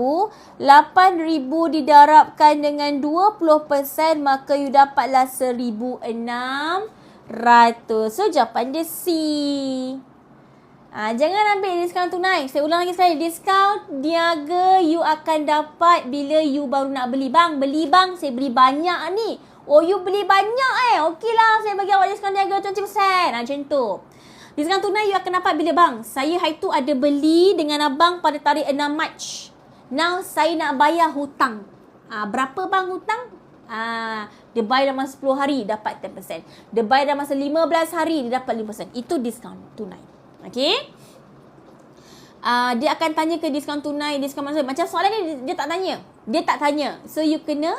RM8,000 didarabkan dengan 20%, maka you dapatlah RM1,600. So, jawapan dia C. Jangan ambil diskaun tunai. Saya ulang lagi sekali. Diskaun niaga you akan dapat bila you baru nak beli. Bang, beli bang. Saya beli banyak ni. Oh, you beli banyak Okey lah, saya bagi awak diskaun niaga 20%. Macam tu. Diskaun tunai you akan dapat bila bang. Saya hari tu ada beli dengan abang pada tarikh 6 Mac. Now, saya nak bayar hutang. Berapa bang hutang? Dia bayar dalam masa 10 hari, dapat 10%. Dia bayar dalam masa 15 hari, dia dapat 5%. Itu diskaun tunai. Okay. Dia akan tanya ke diskaun tunai, diskaun mana. Macam soalan ni dia tak tanya. Dia tak tanya. So you kena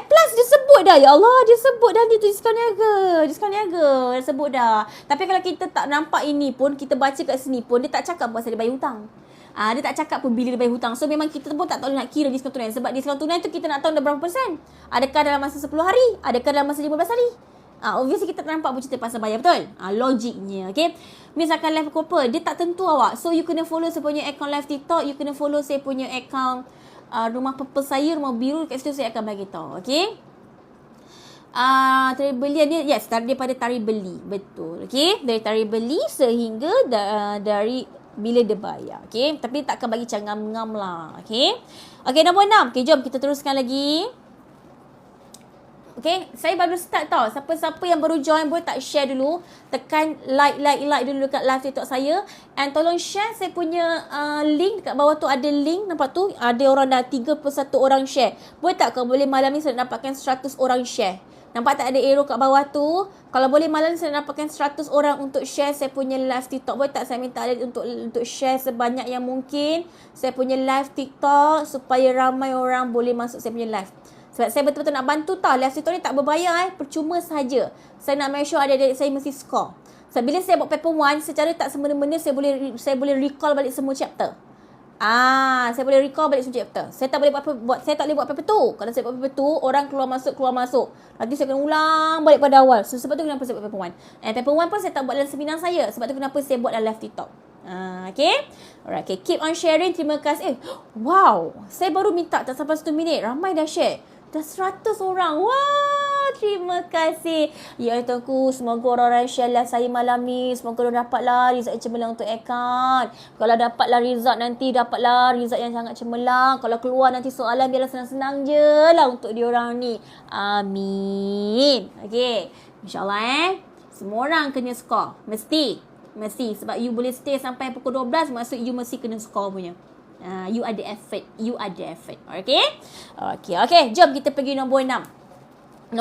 plus dia sebut dah. Ya Allah, dia sebut dah dia tu diskaun niaga. Diskaun niaga dia sebut dah. Tapi kalau kita tak nampak ini pun, kita baca kat sini pun, dia tak cakap pasal dia bayar hutang. Dia tak cakap pun bila dia bayar hutang. So memang kita pun tak tahu nak kira diskaun tunai. Sebab diskaun tunai tu kita nak tahu dah berapa persen. Adakah dalam masa 10 hari? Adakah dalam masa 15 hari? Obviously kita tak nampak pun cerita pasal bayar, betul? Logiknya, okay? Misalkan live pukul apa, dia tak tentu awak. So you kena follow saya punya account live TikTok, you kena follow saya punya account rumah purple saya, rumah biru, kat situ saya akan bagi tahu, okay? Tarikh belian dia, yes, daripada tarikh beli, betul, okay? Dari tarikh beli sehingga dari bila dia bayar, okay? Tapi tak akan bagi cangam-ngam lah, okay? Okay, nombor 6, okay, jom kita teruskan lagi. Okay, saya baru start tau. Siapa-siapa yang baru join boleh tak share dulu. Tekan like dulu dekat live TikTok saya. And tolong share saya punya link. Dekat bawah tu ada link. Nampak tu? Ada orang dah 31 orang share. Boleh tak kalau boleh malam ni saya nak dapatkan 100 orang share? Nampak tak ada arrow kat bawah tu? Kalau boleh malam ni saya nak dapatkan 100 orang untuk share saya punya live TikTok. Boleh tak saya minta untuk share sebanyak yang mungkin saya punya live TikTok supaya ramai orang boleh masuk saya punya live. Sebab saya betul-betul nak bantu tau. Live TikTok ni tak berbayar percuma sahaja. Saya nak make sure adik-adik saya mesti score. Sebab bila saya buat paper 1, secara tak semena-mena saya boleh recall balik semua chapter. Saya boleh recall balik semua chapter. Saya tak boleh saya tak boleh buat paper 2. Kalau saya buat paper 2, orang keluar masuk. Nanti saya kena ulang balik pada awal. So sebab tu kenapa saya buat paper 1. And paper 1 pun saya tak buat dalam seminar saya. Sebab tu kenapa saya buat dalam live TikTok. Okay. Alright, okay. Keep on sharing. Terima kasih. Wow. Saya baru minta tak sampai 1 minit. Ramai dah share. Dah 100 orang. Wah, terima kasih. Ya Tuanku, semoga orang-orang share live saya malam ni. Semoga orang dapatlah result yang cemerlang untuk account. Kalau dapatlah result nanti, dapatlah result yang sangat cemerlang. Kalau keluar nanti soalan, biarlah senang-senang je lah untuk diorang ni. Amin. Okay. InsyaAllah semua orang kena score. Mesti. Sebab you boleh stay sampai pukul 12, maksud you mesti kena score punya. You ada effort. Okay. Jom kita pergi nombor 6.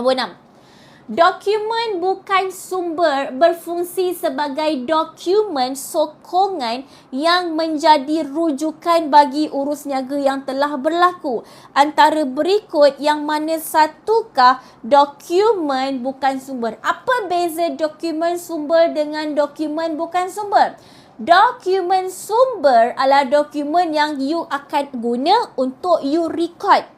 Dokumen bukan sumber berfungsi sebagai dokumen sokongan yang menjadi rujukan bagi urus niaga yang telah berlaku. Antara berikut yang mana satukah dokumen bukan sumber? Apa beza dokumen sumber dengan dokumen bukan sumber? Dokumen sumber adalah dokumen yang you akan guna untuk you record.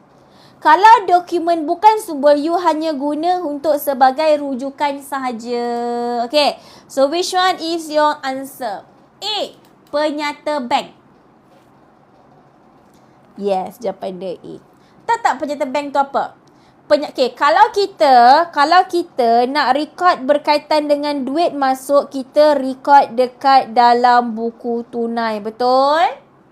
Kalau dokumen bukan sumber, you hanya guna untuk sebagai rujukan sahaja. Okay, so which one is your answer? A. Penyata bank. Yes, jawapan dia A. Tak penyata bank tu apa? Okay, kalau kita nak record berkaitan dengan duit masuk, kita record dekat dalam buku tunai, betul?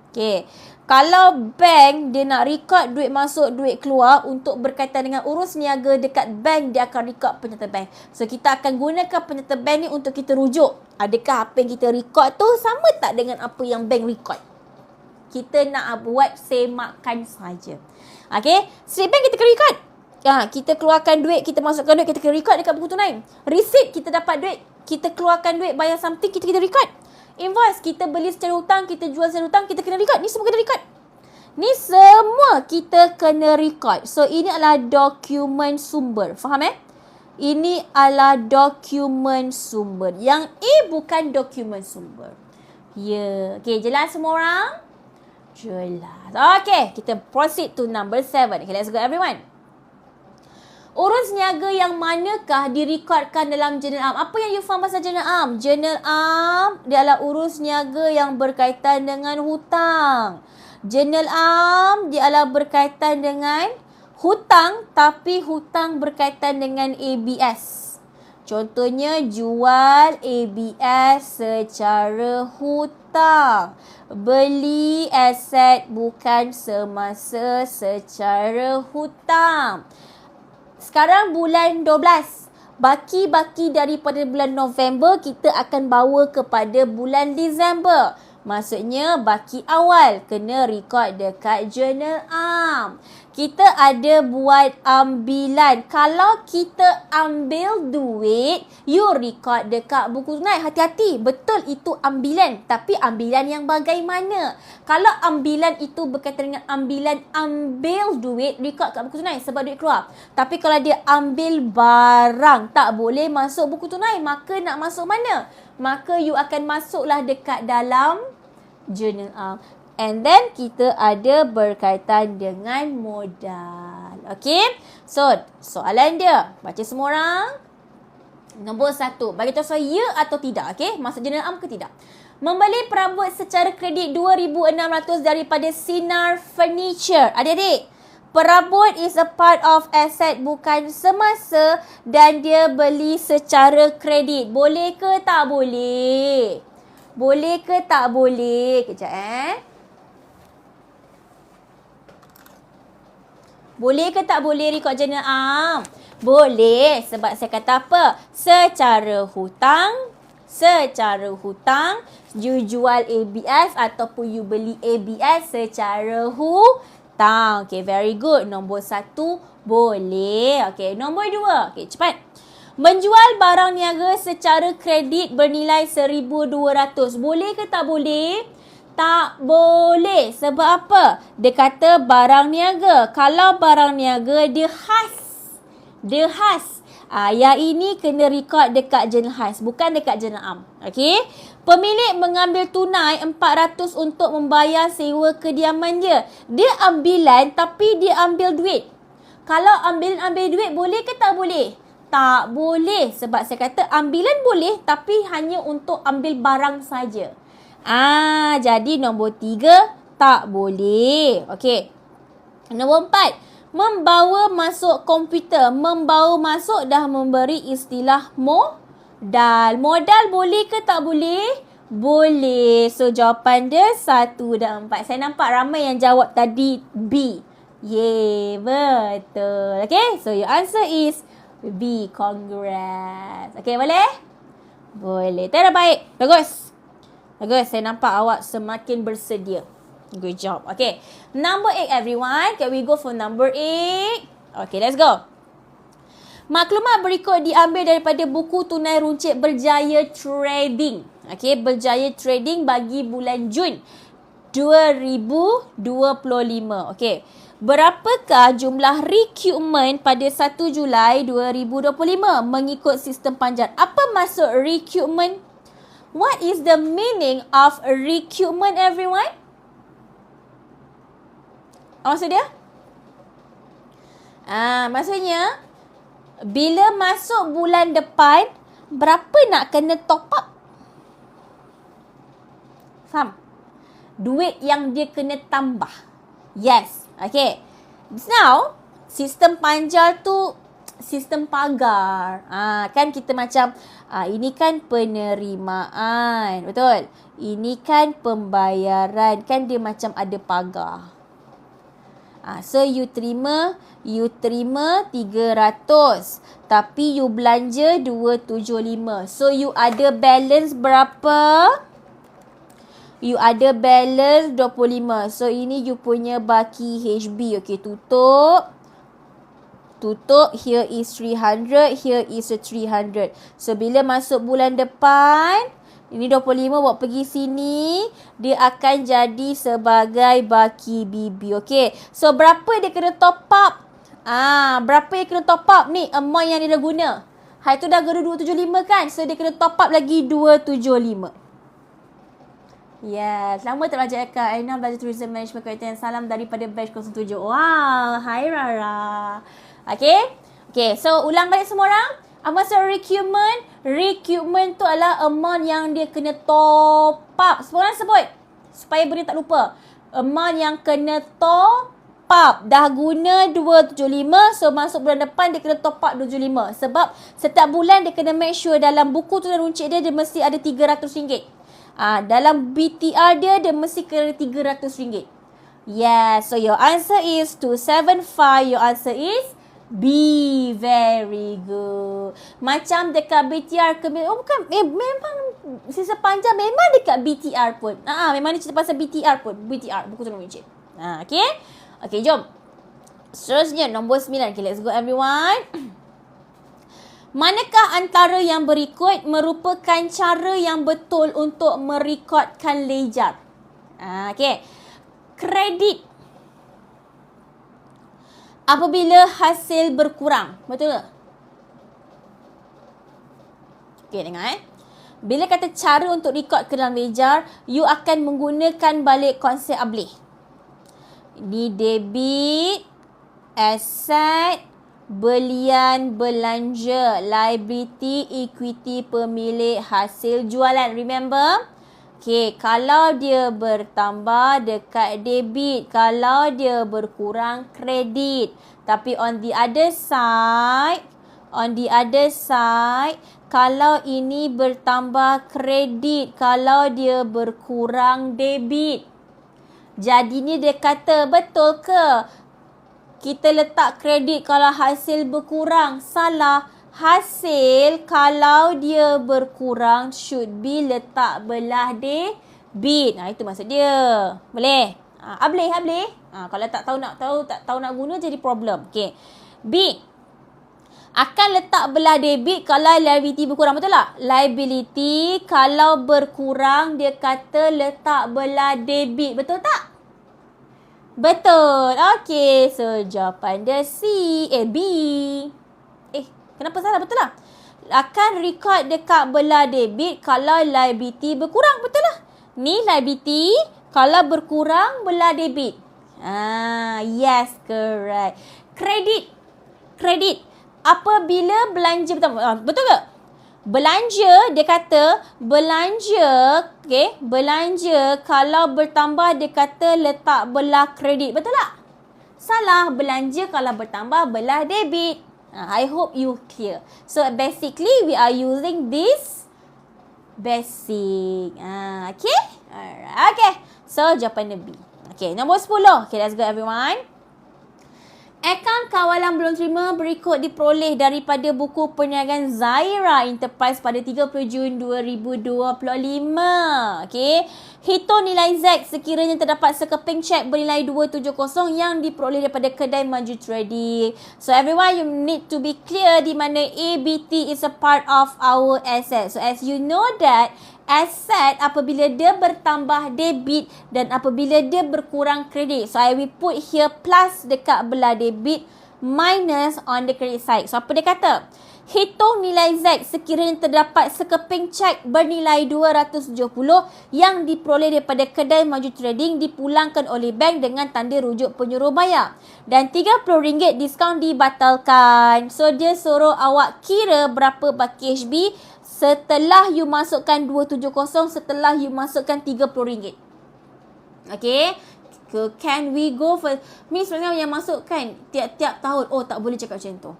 Okay. Kalau bank dia nak record duit masuk, duit keluar untuk berkaitan dengan urus niaga dekat bank, dia akan record penyata bank. So kita akan gunakan penyata bank ni untuk kita rujuk. Adakah apa yang kita record tu sama tak dengan apa yang bank record? Kita nak buat semakan saja. Okay, straight bank kita kena record. Kita keluarkan duit, kita masukkan duit, kita kena record dekat buku tunai. Receipt, kita dapat duit, kita keluarkan duit, bayar something, kita record. Invoice, kita beli secara hutang, kita jual secara hutang, kita kena record. Ni semua kena record. Ni semua kita kena record. So, ini adalah dokumen sumber. Faham Ini adalah dokumen sumber. Yang A bukan dokumen sumber. Ya. Okay, jelas semua orang? Jelas. Okay, kita proceed to number 7. Okay, let's go everyone. Urus niaga yang manakah direkodkan dalam jurnal am? Apa yang you faham pasal jurnal am? Jurnal am dia adalah urus niaga yang berkaitan dengan hutang. Jurnal am dia adalah berkaitan dengan hutang, tapi hutang berkaitan dengan ABS. Contohnya jual ABS secara hutang. Beli aset bukan semasa secara hutang. Sekarang bulan 12. Baki-baki daripada bulan November kita akan bawa kepada bulan Disember. Maksudnya baki awal kena record dekat journal am. Kita ada buat ambilan. Kalau kita ambil duit, you record dekat buku tunai. Hati-hati, betul itu ambilan. Tapi ambilan yang bagaimana? Kalau ambilan itu berkaitan dengan ambilan ambil duit, record kat buku tunai sebab duit keluar. Tapi kalau dia ambil barang, tak boleh masuk buku tunai. Maka nak masuk mana? Maka you akan masuklah dekat dalam journal am. And then kita ada berkaitan dengan modal. Okay. So, soalan dia. Baca semua orang. Nombor 1. Bagi tahu saya ya atau tidak. Okay. Masuk journal am ke tidak? Membeli perabot secara kredit 2,600 daripada Sinar Furniture. Adik-adik. Perabot is a part of asset bukan semasa dan dia beli secara kredit. Boleh ke tak boleh? Boleh ke tak boleh? Kejap Boleh ke tak boleh record journal am? Boleh. Sebab saya kata apa? Secara hutang. You jual ABS ataupun you beli ABS secara hutang. Okay, very good. Nombor 1 boleh. Okay, nombor 2. Okay, cepat. Menjual barang niaga secara kredit bernilai 1,200. Boleh ke tak boleh? Tak boleh. Sebab apa? Dia kata barang niaga. Kalau barang niaga, dia khas. Yang ini kena record dekat journal khas. Bukan dekat journal am. Okey? Pemilik mengambil tunai 400 untuk membayar sewa kediaman dia. Dia ambilan tapi dia ambil duit. Kalau ambil duit, boleh ke tak boleh? Tak boleh. Sebab saya kata ambilan boleh tapi hanya untuk ambil barang saja. Jadi nombor 3 tak boleh. Okey. Nombor 4. Membawa masuk komputer. Membawa masuk dah memberi istilah modal. Modal boleh ke tak boleh? Boleh. So jawapan dia 1 dan 4. Saya nampak ramai yang jawab tadi B. Yeay, betul. Okay, so your answer is B. Congrats. Okay, boleh? Boleh. Terbaik. Bagus. Bagus, saya nampak awak semakin bersedia. Good job. Okay. Number 8 everyone. Can we go for number 8? Okay, let's go. Maklumat berikut diambil daripada buku tunai runcit Berjaya Trading. Okay, Berjaya Trading bagi bulan Jun 2025. Okay. Berapakah jumlah recruitment pada 1 Julai 2025 mengikut sistem panjang? Apa maksud recruitment? What is the meaning of recruitment, everyone? Maksud dia? Maksudnya, bila masuk bulan depan, berapa nak kena top up? Faham? Duit yang dia kena tambah. Yes. Okay. Now, sistem panjal tu sistem pagar. Kan kita macam ini kan penerimaan. Betul? Ini kan pembayaran. Kan dia macam ada pagar. So you terima 300. Tapi you belanja 275. So you ada balance berapa? You ada balance 25. So ini you punya baki HB. Okay, tutup. Here is 300. Here is 300. So, bila masuk bulan depan, ini 25 buat pergi sini, dia akan jadi sebagai baki BB. Okay. So, berapa dia kena top up? Berapa yang kena top up ni? Amount yang dia dah guna. Itu dah guna 275 kan? So, dia kena top up lagi 275. Yes. Lama tak belajar Eka. Aina belajar tourism management kaitan. Salam daripada batch 07. Wow. Hai Rara. Okay. Okay. So, ulang balik semua orang. Apa maksud recruitment? Recruitment tu adalah amount yang dia kena top up. Semua orang sebut. Supaya benda tak lupa. Amount yang kena top up. Dah guna 275, so masuk bulan depan dia kena top up 275. Sebab setiap bulan dia kena make sure dalam buku tu dan runcit dia mesti ada RM300. Dalam BTR dia mesti kena RM300. Yes, so your answer is 275. Your answer is B. Very good. Macam dekat BTR ke... Oh bukan. Memang sisa panjang memang dekat BTR pun. Memang dia cerita pasal BTR pun. BTR. Buku tolong runcit. Okay. Okay, jom. Seterusnya, nombor 9. Okay, let's go everyone. Manakah antara yang berikut merupakan cara yang betul untuk merekodkan ledger? Okay. Kredit. Apabila hasil berkurang. Betul ke? Okay, dengar Bila kata cara untuk rekod ke dalam ledger, you akan menggunakan balik konsep Ableh. Ni debit, aset, belian belanja, liability, equity, pemilik, hasil jualan. Remember? Okay, kalau dia bertambah dekat debit, kalau dia berkurang kredit. Tapi on the other side, kalau ini bertambah kredit, kalau dia berkurang debit. Jadi ni dia kata, betul ke kita letak kredit kalau hasil berkurang? Salah. Hasil kalau dia berkurang should be letak belah debit. Itu maksud dia. Boleh? Ableh. Kalau tak tahu nak guna jadi problem. Okay. B. Akan letak belah debit kalau liability berkurang. Betul tak? Liability kalau berkurang dia kata letak belah debit. Betul tak? Betul. Okay. So jawapan dia B. Kenapa salah? Betul lah. Akan record dekat belah debit kalau liability berkurang. Betul lah. Ni liability kalau berkurang belah debit. Yes, correct. Kredit. Apabila belanja bertambah. Betul ke? Belanja, dia kata belanja, okay, belanja kalau bertambah dia kata letak belah kredit. Betul tak? Salah. Belanja kalau bertambah belah debit. I hope you clear. So basically we are using this basic. Okay? Alright. Okay. So jawapan B. Okay, nombor 10. Okay, let's go everyone. Akaun kawalan belum terima berikut diperoleh daripada buku perniagaan Zaira Enterprise pada 30 Jun 2025. Okay. Hitung nilai Z sekiranya terdapat sekeping cek bernilai 270 yang diperoleh daripada kedai Maju Trading. So everyone, you need to be clear di mana ABT is a part of our asset. So as you know that asset apabila dia bertambah debit dan apabila dia berkurang kredit. So I will put here plus dekat belah debit, minus on the credit side. So apa dia kata? Hitung nilai Z sekiranya terdapat sekeping cek bernilai 270 yang diperoleh daripada kedai Maju Trading dipulangkan oleh bank dengan tanda rujuk penyuruh bayar. Dan RM30 diskaun dibatalkan. So dia suruh awak kira berapa baki HB setelah you masukkan 270, setelah you masukkan RM30. Okay. Can we go for... Miss sebenarnya yang masukkan tiap-tiap tahun. Oh, tak boleh cakap macam tu.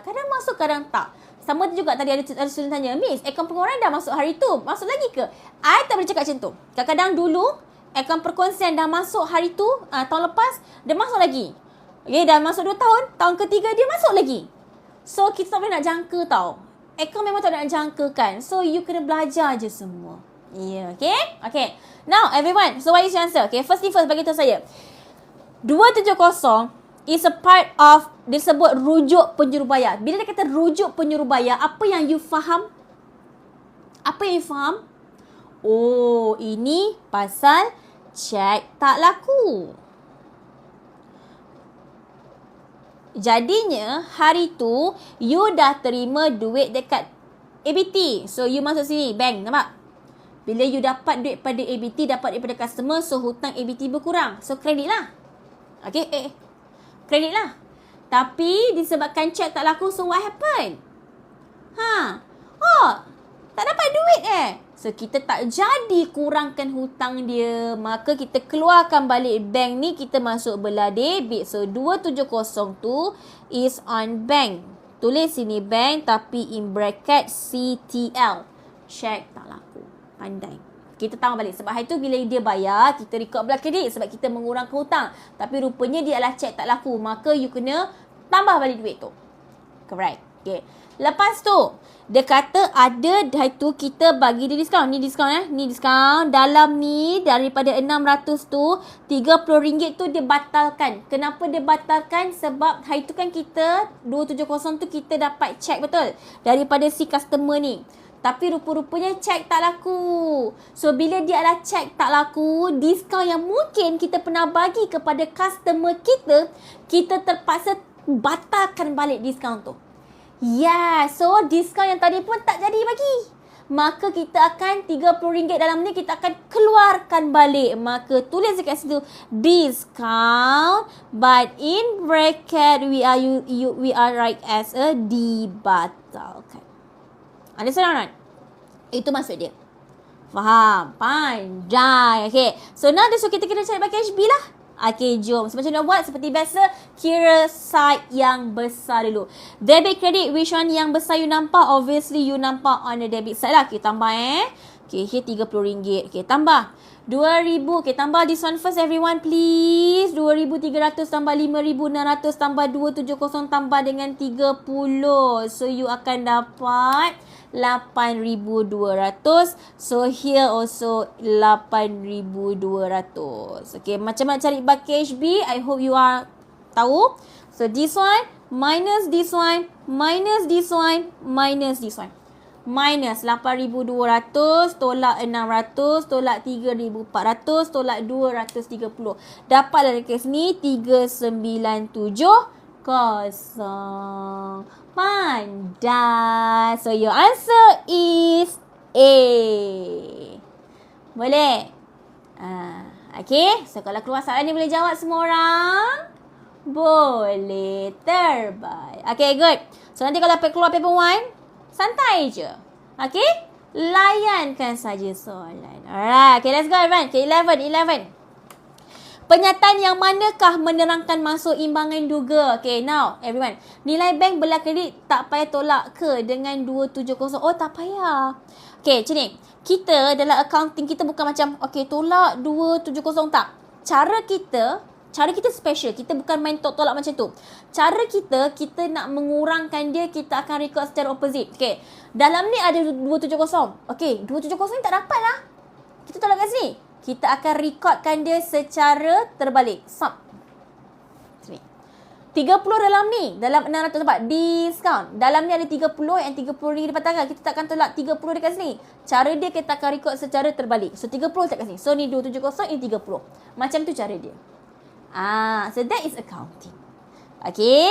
Kadang masuk, kadang tak. Sama juga tadi ada student tanya, Miss, akaun pengeluaran dah masuk hari tu. Masuk lagi ke? I tak boleh cakap macam tu. Kadang-kadang dulu, akaun perkongsian dah masuk hari tu, tahun lepas, dia masuk lagi. Okay, dah masuk 2 tahun. Tahun ketiga dia masuk lagi. So, kita tak boleh nak jangka tau. Akaun memang tak nak jangkakan. So, you kena belajar je semua. Yeah, okay? Okay. Now, everyone. So, what is your answer? Okay, first thing first, bagi tahu saya. 270 is a part of, disebut rujuk penjurubaya. Bila dia kata rujuk penjurubaya, apa yang you faham? Apa yang you faham? Oh, ini pasal cek tak laku. Jadinya, hari tu, you dah terima duit dekat ABT. So, you masuk sini, bank, nampak? Bila you dapat duit pada ABT, dapat daripada customer, so hutang ABT berkurang. So, kredit lah. Okay, kredit lah. Tapi, disebabkan cek tak laku, so what happened? Tak dapat duit So, kita tak jadi kurangkan hutang dia. Maka, kita keluarkan balik bank ni. Kita masuk belah debit. So, 270 tu is on bank. Tulis sini bank tapi in bracket CTL. Check tak laku. Pandai. Kita tambah balik. Sebab hari tu bila dia bayar, kita record belah kredit. Sebab kita mengurangkan hutang. Tapi rupanya dia adalah check tak laku. Maka, you kena tambah balik duit tu. Correct. Okay. Lepas tu, dia kata ada hari tu kita bagi dia diskaun. Ni diskaun Ni diskaun. Dalam ni daripada 600 tu, RM30 tu dia batalkan. Kenapa dia batalkan? Sebab hari tu kan kita 270 tu kita dapat check betul. Daripada si customer ni. Tapi rupa-rupanya check tak laku. So, bila dia adalah check tak laku, diskaun yang mungkin kita pernah bagi kepada customer kita, kita terpaksa batalkan balik diskaun tu. Ya, so diskaun yang tadi pun tak jadi bagi. Maka kita akan RM30 dalam ni kita akan keluarkan balik. Maka tulis dekat situ discount but in bracket we are write as a dibatalkan. Understand? Itu maksud dia. Faham? Pandai. Okay. So now so kita kena cari pakai HB lah. Okay, jom. So, macam mana buat? Seperti biasa, kira side yang besar dulu. Debit credit, which one yang besar you nampak? Obviously, you nampak on the debit side lah. Okay, tambah Okay, here RM30. Okay, tambah. 2,000. Okay, tambah this one first everyone please. 2,300 tambah 5,600 tambah 270 tambah dengan 30. So, you akan dapat 8,200. So, here also 8,200. Okay, macam mana cari bucket HB? I hope you are tahu. So, this one minus this one minus this one minus this one. Minus 8,200 tolak 600 tolak 3,400 tolak 230. Dapatlah dekat sini 397.0. Pandai. So, your answer is A. Boleh? Okay. So, kalau keluar soalan ni boleh jawab semua orang? Boleh. Terbaik. Okay, good. So, nanti kalau keluar paper 1, santai je. Okay? Layankan saja soalan. Alright. Okay, let's go everyone. Okay, 11. Penyataan yang manakah menerangkan masuk imbangan duga? Okay, now everyone. Nilai bank belah kredit tak payah tolak ke dengan 270? Oh, tak payah. Okay, macam ni. Kita dalam accounting kita bukan macam, okay, tolak 270 tak. Cara kita special. Kita bukan main tolak macam tu. Cara kita nak mengurangkan dia, kita akan record secara opposite. Okay. Dalam ni ada 270. Okay, 270 ni tak dapat lah. Kita tolak kat sini. Kita akan recordkan dia secara terbalik. Sum. 30 dalam ni. Dalam 600 tempat. Discount. Dalam ni ada 30. Yang 30 ni dipatahkan. Kita takkan tolak 30 dekat sini. Cara dia kita akan record secara terbalik. So 30 letak kat sini. So ni 270, ini 30. Macam tu cara dia. So that is accounting. Okay.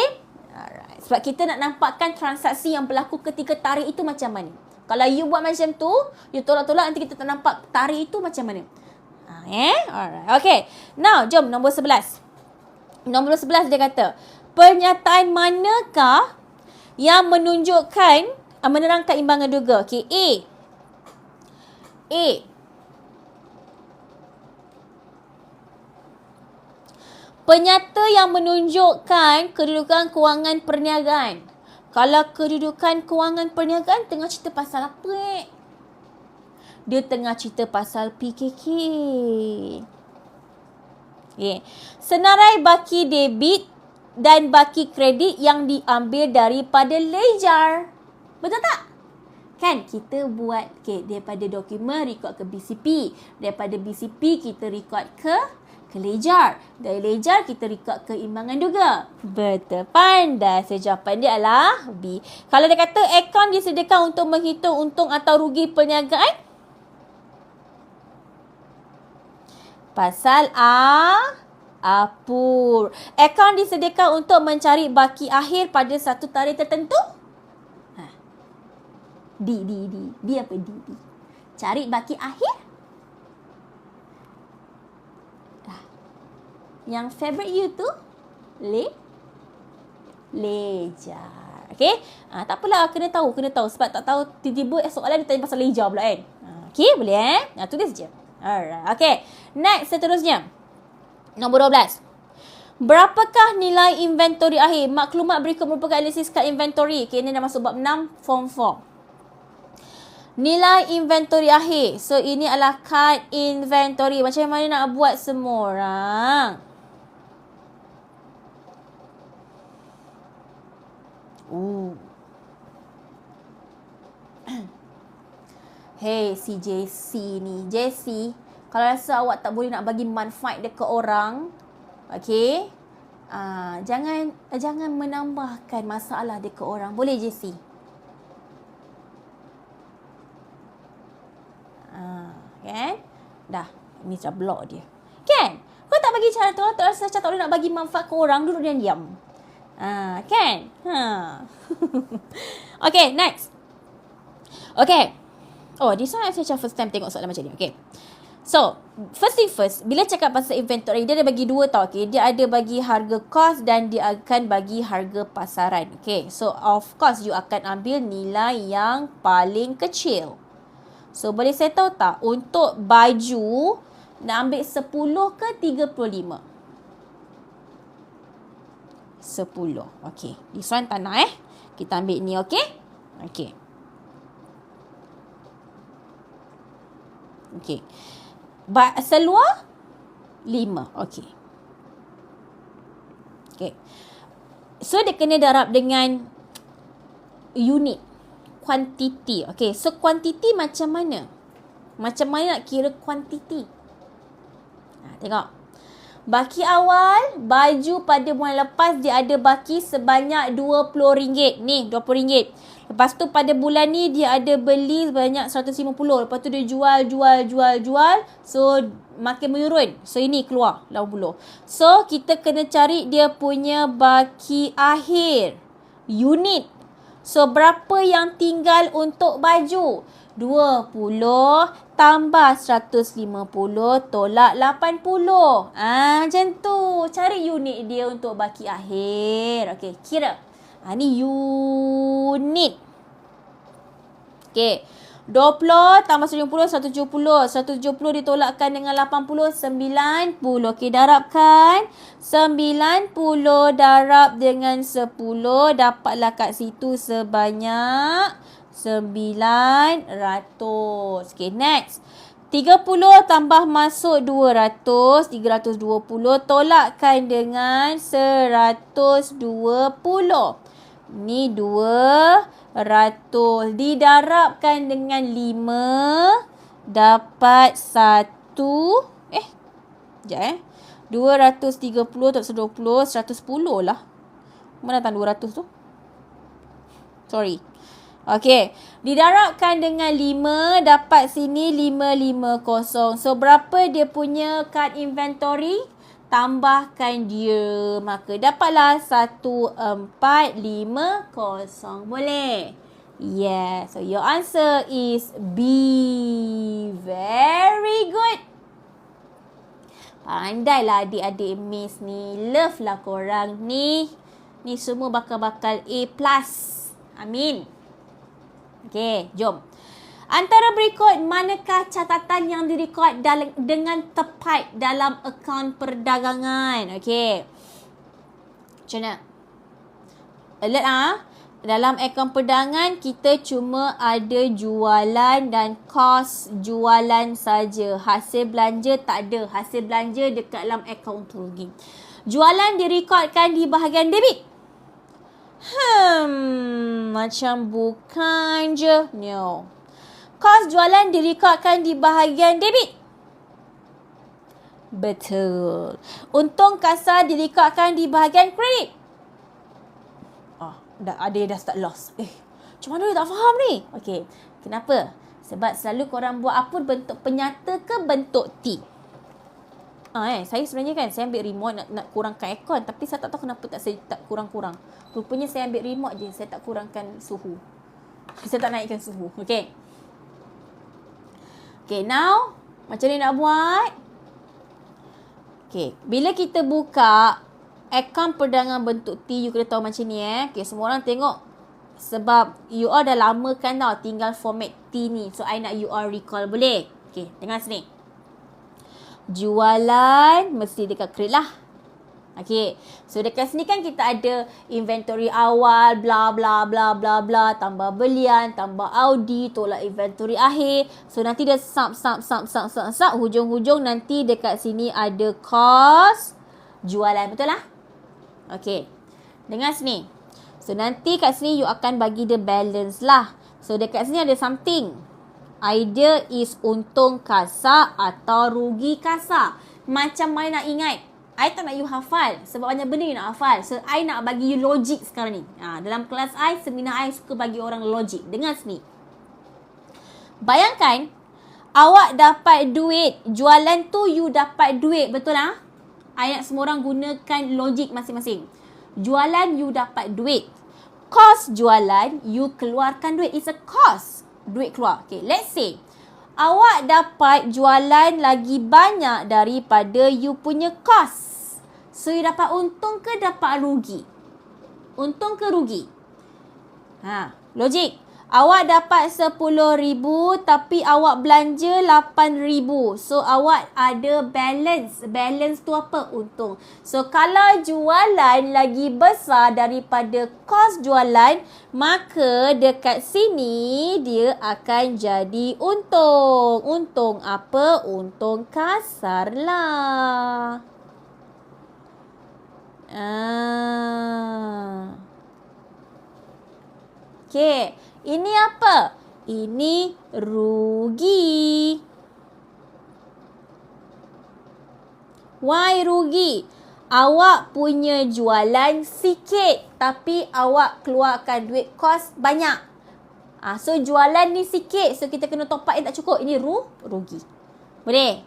Alright. Sebab kita nak nampakkan transaksi yang berlaku ketika tarik itu macam mana. Kalau you buat macam tu, you tolak-tolak, nanti kita tak nampak tarik itu macam mana. Alright. Okay. Now, jom nombor 11. Nombor 11 dia kata, pernyataan manakah yang menunjukkan, menerangkan imbangan duga? Okay. A. Penyata yang menunjukkan kedudukan kewangan perniagaan. Kalau kedudukan kewangan perniagaan tengah cerita pasal apa? Dia tengah cerita pasal PKK. Okay. Senarai baki debit dan baki kredit yang diambil daripada ledger. Betul tak? Kan kita buat daripada dokumen record ke BCP. Daripada BCP kita record ke ledger. Dari ledger kita record ke imbangan duga. Betul. Pandai. So, jawapan dia adalah B. Kalau dia kata akaun disediakan untuk menghitung untung atau rugi perniagaan, pasal apur. Akaun disediakan untuk mencari baki akhir pada satu tarikh tertentu. D apa D? Cari baki akhir. Yang favorite you tu ledger. Okay. Tak apalah, kena tahu. Sebab tak tahu tiba-tiba soalan dia tanya pasal ledger pula kan. Okay, boleh tulis je. Alright. Okay. Next, seterusnya. Nombor 12. Berapakah nilai inventory akhir? Maklumat berikut merupakan analisis kad inventory. Okay, ini dah masuk bab 6, form 4. Nilai inventory akhir. So, ini adalah kad inventory. Macam mana nak buat semua orang? Hey, si JC ni. JC, kalau rasa awak tak boleh nak bagi manfaat dekat orang, okay, jangan menambahkan masalah dekat orang. Boleh JC? Kan? Dah, ni dah block dia. Kan? Kau tak bagi cara tu, tak rasa macam tak boleh nak bagi manfaat ke orang, duduk diam-diam. Kan? Okay, next. Okay. Oh, this one saya macam first time tengok soalan macam ni. Okay. So, first thing first, bila cakap pasal inventory, dia ada bagi dua tau. Okay. Dia ada bagi harga kos dan dia akan bagi harga pasaran. Okay. So, of course, you akan ambil nilai yang paling kecil. So, boleh saya tahu tak? Untuk baju, nak ambil 10 ke 35? 10. Okay. This one tak nak Kita ambil ni, okay? Okay. Okay. Seluar 5. Okay. Okay. So, dia kena darab dengan unit. Quantity. Okay. So, quantity macam mana? Macam mana nak kira quantity? Tengok. Baki awal, baju pada bulan lepas dia ada baki sebanyak RM20. Ni, RM20. Lepas tu pada bulan ni dia ada beli sebanyak 150. Lepas tu dia jual. So makin menurun. So ini keluar 80. So kita kena cari dia punya baki akhir. Unit. So berapa yang tinggal untuk baju? 20 tambah 150 tolak 80. Macam tu. Cari unit dia untuk baki akhir. Okey, kira. Ni unit. Okey. 20 tambah 70, 170. 170 ditolakkan dengan 80, 90. Okey, darabkan. 90 darab dengan 10. Dapatlah kat situ sebanyak 900. Okey, next. 30 tambah masuk 200. 320. Tolakkan dengan 120. Ni 200. Didarabkan dengan 5. Dapat 1. Sekejap 230 tak 120. 110 lah. Mana datang 200 tu? Sorry. Okey. Didarabkan dengan 5. Dapat sini 550. So, berapa dia punya kad inventory? Tambahkan dia. Maka dapatlah 1450. Boleh? Yes. So, your answer is B. Very good. Pandailah adik-adik Miss ni. Love lah korang ni. Ni semua bakal-bakal A+. Amin. Okey, jom. Antara berikut, manakah catatan yang direkod dengan tepat dalam akaun perdagangan? Okey. Macam mana? Alert Dalam akaun perdagangan, kita cuma ada jualan dan kos jualan saja. Hasil belanja tak ada. Hasil belanja dekat dalam akaun tu lagi. Jualan direkodkan di bahagian debit. Macam bukan je. No. Kos jualan direkodkan di bahagian debit. Betul. Untung kasar direkodkan di bahagian kredit. Dah start loss. Macam mana dia tak faham ni? Okey. Kenapa? Sebab selalu korang buat apa bentuk penyata ke bentuk T. Saya sebenarnya kan saya ambil remote nak kurangkan aircon, tapi saya tak tahu kenapa saya tak kurang-kurang. Rupanya saya ambil remote je, saya tak kurangkan suhu. Saya tak naikkan suhu. Okey. Okay, now macam ni nak buat? Okay, bila kita buka akaun perdagangan bentuk T, you kena tahu macam ni Okay, semua orang tengok Sebab you all dah lama kan tau tinggal format T ni. So, I nak you all recall. Boleh? Okay, dengar sini. Jualan mesti dekat crate lah. Okay, so dekat sini kan kita ada inventory awal, bla bla bla bla bla, tambah belian, tambah Audi, tolak inventory akhir. So nanti dia sub, hujung-hujung nanti dekat sini ada cost jualan, betul lah? Okay, dengar sini. So nanti kat sini you akan bagi dia balance lah. So dekat sini ada something. Either is untung kasar atau rugi kasar. Macam mana nak ingat? I tak nak you hafal sebab banyak benda you nak hafal. So, I nak bagi you logik sekarang ni. Dalam kelas I, seminar I suka bagi orang logik. Dengar sini. Bayangkan, awak dapat duit. Jualan tu you dapat duit. Betul lah? I nak semua orang gunakan logik masing-masing. Jualan you dapat duit. Cost jualan, you keluarkan duit. It's a cost. Duit keluar. Okay, let's say, awak dapat jualan lagi banyak daripada you punya cost. So, you dapat untung ke dapat rugi? Untung ke rugi? Logik. Awak dapat 10,000 tapi awak belanja 8,000. So, awak ada balance. Balance tu apa? Untung. So, kalau jualan lagi besar daripada kos jualan, maka dekat sini dia akan jadi untung. Untung apa? Untung kasar lah. Okay. Ini apa? Ini rugi. Why rugi? Awak punya jualan sikit tapi awak keluarkan duit kos banyak. So jualan ni sikit. So kita kena top up yang tak cukup. Ini rugi. Boleh?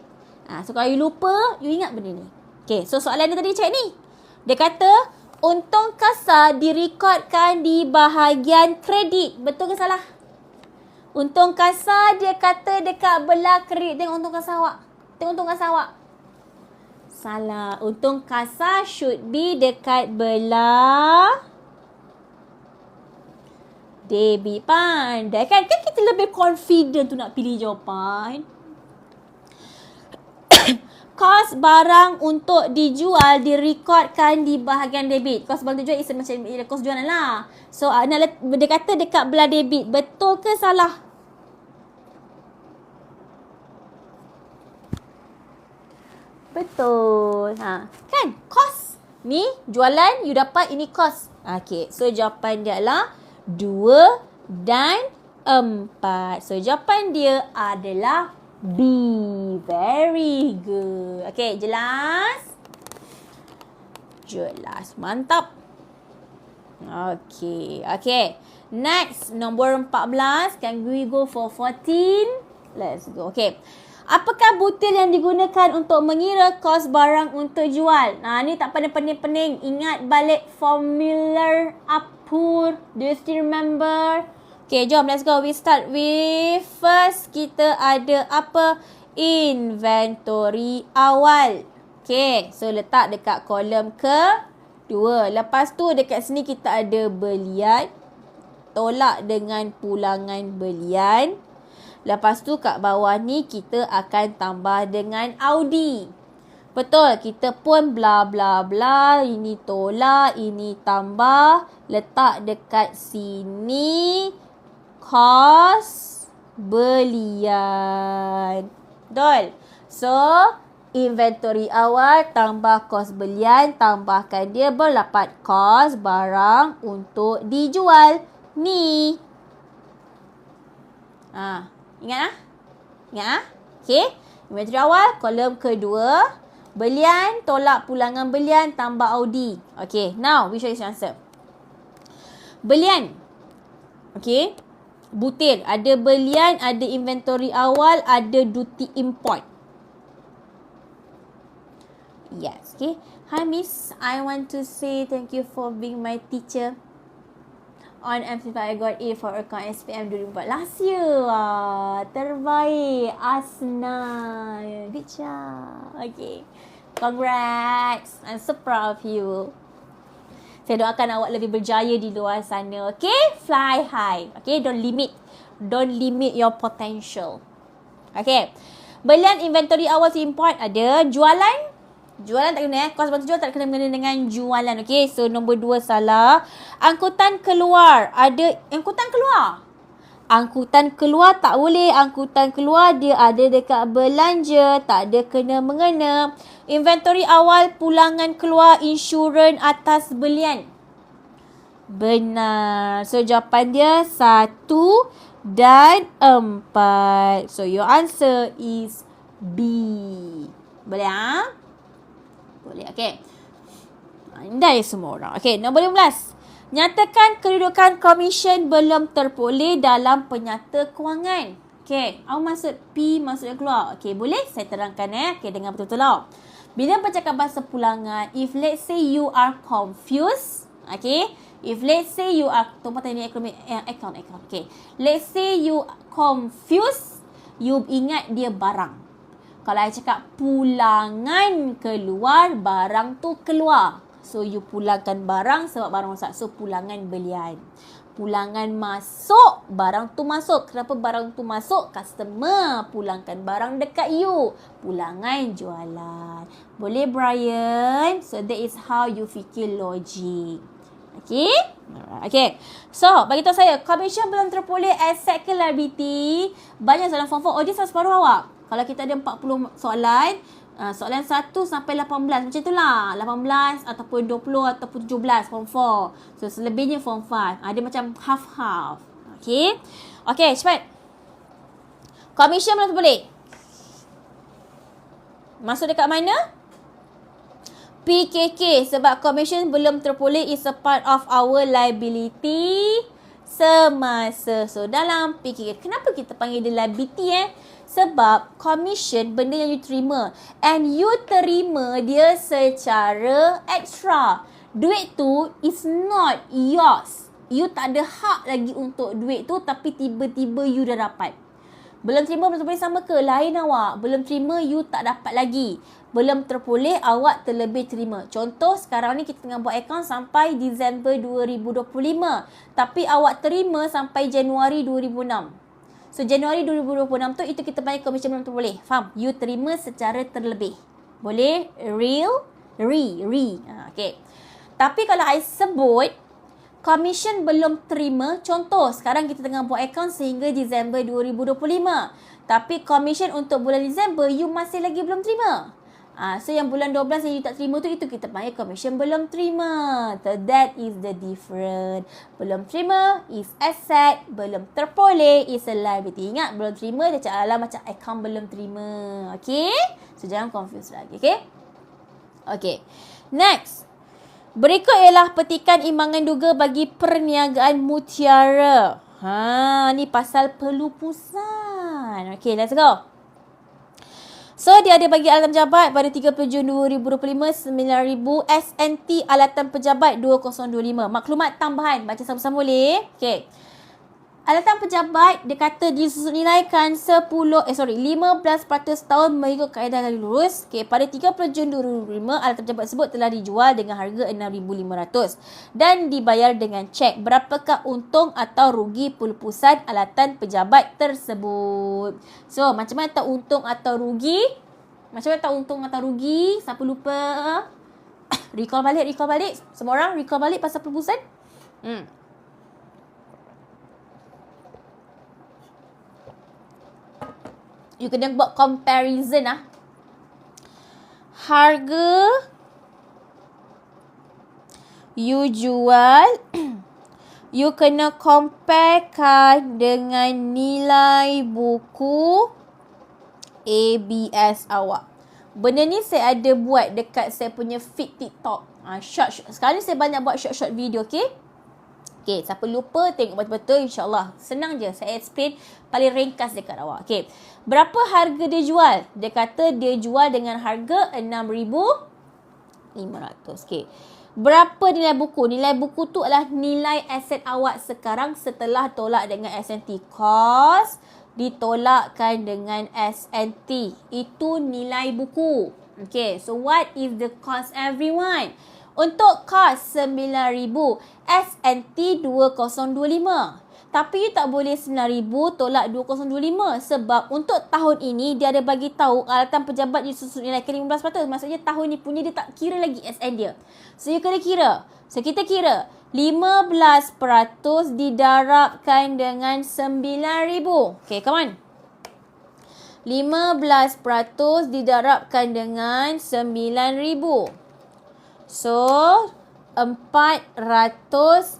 So kalau you lupa, you ingat benda ni. Okay, so soalan dia tadi cakap ni. Dia kata, untung kasar direkodkan di bahagian kredit. Betul ke salah? Untung kasar dia kata dekat belah kredit. Tengok untung kasar awak. Tengok untung kasar awak. Salah. Untung kasar should be dekat belah debit. Pandai kan? Kan kita lebih confident tu nak pilih jawapan. Kos barang untuk dijual direkodkan di bahagian debit. Kos barang dijual is macam kos jualan lah. So, dia kata dekat belah debit. Betul ke salah? Betul. Kan? Kos. Ni jualan, you dapat ini kos. Okay. So, jawapan dia adalah 2 dan 4. So, jawapan dia adalah B. Very good. Okay, jelas? Jelas. Mantap. Okay. Next, nombor 14. Can we go for 14? Let's go. Okay. Apakah butir yang digunakan untuk mengira kos barang untuk jual? Ni tak pening-pening. Ingat balik formula Apur. Do you still remember? Okay, jom let's go. We start with first kita ada apa? Inventory awal. Okay, so letak dekat kolom ke-2. Lepas tu dekat sini kita ada belian. Tolak dengan pulangan belian. Lepas tu kat bawah ni kita akan tambah dengan Audi. Betul, kita pun bla bla bla. Ini tolak, ini tambah. Letak dekat sini kos belian. Betul. So, inventory awal tambah kos belian. Tambahkan dia berdapat kos barang untuk dijual. Ni. Ingat lah? Okay. Inventory awal, kolom kedua. Belian, tolak pulangan belian, tambah Audi. Okay. Now, we show you answer. Belian. Okay. Butir. Ada belian, ada inventory awal, ada duty import. Yes, okay. Hi Miss, I want to say thank you for being my teacher. On M5 I got A for account SPM 2004. Last year. Terbaik. Asna. Good job. Okay. Congrats. I'm so proud of you. Saya doakan awak lebih berjaya di luar sana. Okay? Fly high. Okay? Don't limit your potential. Okay. Belian inventory awal tu important. Ada jualan tak kena kos bantu jual tak kena mengena dengan jualan. Okay, so nombor 2 salah. Angkutan keluar. Ada angkutan keluar. Angkutan keluar tak boleh. Angkutan keluar dia ada dekat belanja. Tak ada kena mengena. Inventory awal pulangan keluar insurans atas belian. Benar. So jawapan dia 1 dan 4. So your answer is B. Boleh ah? Boleh. Okey. Andai semua orang. Okey, nombor 15. Nyatakan kedudukan komisen belum terpoleh dalam penyata kewangan. Okey, apa maksud P maksudnya keluar? Okey, boleh saya terangkan Okey, dengar betul-betul lah. Bila bercakap bahasa pulangan, if let's say you are confused, okey, if let's say you are tempat ini account. Okey. Let's say you confused, you ingat dia barang. Kalau I cakap pulangan keluar, barang tu keluar. So, you pulangkan barang sebab barang rosak. So, pulangan belian. Pulangan masuk, barang tu masuk. Kenapa barang tu masuk? Customer pulangkan barang dekat you. Pulangan jualan. Boleh, Brian? So, that is how you fikir logik. Okay? Okay. So, bagi tahu saya, komisen belum terpoleh asset ke liability. Banyak soalan form 4. Oh, dia separuh awak. Kalau kita ada 40 soalan, soalan 1 sampai 18. Macam itulah. 18 ataupun 20 ataupun 17 form 4. So, selebihnya form 5. Ada macam half-half. Okay. Okay, cepat. Komisen belum terpoleh. Masuk dekat mana? PKK. Sebab komisen belum terpoleh is a part of our liability semasa. So, dalam PKK. Kenapa kita panggil dia liability Sebab komisen benda yang you terima. And you terima dia secara extra. Duit tu is not yours. You tak ada hak lagi untuk duit tu tapi tiba-tiba you dah dapat. Belum terima belum terpoleh sama ke? Lain awak. Belum terima you tak dapat lagi. Belum terpoleh awak terlebih terima. Contoh sekarang ni kita tengah buat akaun sampai Disember 2025. Tapi awak terima sampai Januari 2006. So, Januari 2026 tu, itu kita panggil komisen belum terpoleh. Faham? You terima secara terlebih. Boleh? Okay. Tapi kalau I sebut, komisen belum terima, contoh, sekarang kita tengah buat akaun sehingga Disember 2025. Tapi komisen untuk bulan Disember, you masih lagi belum terima. So, yang bulan 12 yang you tak terima tu, itu kita panggil komisen belum terima. So, that is the difference. Belum terima is asset. Belum terpoleh is a liability. Ingat, belum terima dia macam account belum terima. Okay? So, jangan confuse lagi. Okay? Okay. Next. Berikut ialah petikan imbangan duga bagi perniagaan mutiara. Ni pasal pelupusan. Okay, let's go. So, dia ada bagi alatan pejabat pada 30 Jun 2025, 9,000 SNT alatan pejabat 2025. Maklumat tambahan. Baca sama-sama boleh? Okay. Alatan pejabat, dia kata disunilaikan 15% tahun mengikut kaedah gali lurus. Okay, pada 30 Jun 2025, alatan pejabat tersebut telah dijual dengan harga 6,500 dan dibayar dengan cek. Berapakah untung atau rugi pelupusan alatan pejabat tersebut? So, macam mana tahu untung atau rugi? Macam mana tahu untung atau rugi? Siapa lupa? Recall balik. Semua orang recall balik pasal pelupusan? You kena buat comparison Harga you jual, you kena comparekan dengan nilai buku ABS awak. Benda ni saya ada buat dekat saya punya feed TikTok. Short. Sekarang ni saya banyak buat short video, okay? Okay, siapa lupa tengok betul-betul, insyaAllah. Senang je, saya explain paling ringkas dekat awak. Okay, berapa harga dia jual? Dia kata dia jual dengan harga 6,500. Okay, berapa nilai buku? Nilai buku tu adalah nilai aset awak sekarang setelah tolak dengan S&T. Cost ditolakkan dengan S&T. Itu nilai buku. Okay, so what is the cost everyone? Untuk kos 9,000, S&T 2025. Tapi you tak boleh 9,000 tolak 2025 sebab untuk tahun ini dia ada bagi tahu alatan pejabat you susun nilai ke 15%. Maksudnya tahun ni punya dia tak kira lagi SN dia. So you kena kira. So kita kira 15% didarabkan dengan 9,000. Okay, come on. 15% didarabkan dengan 9,000. So 450.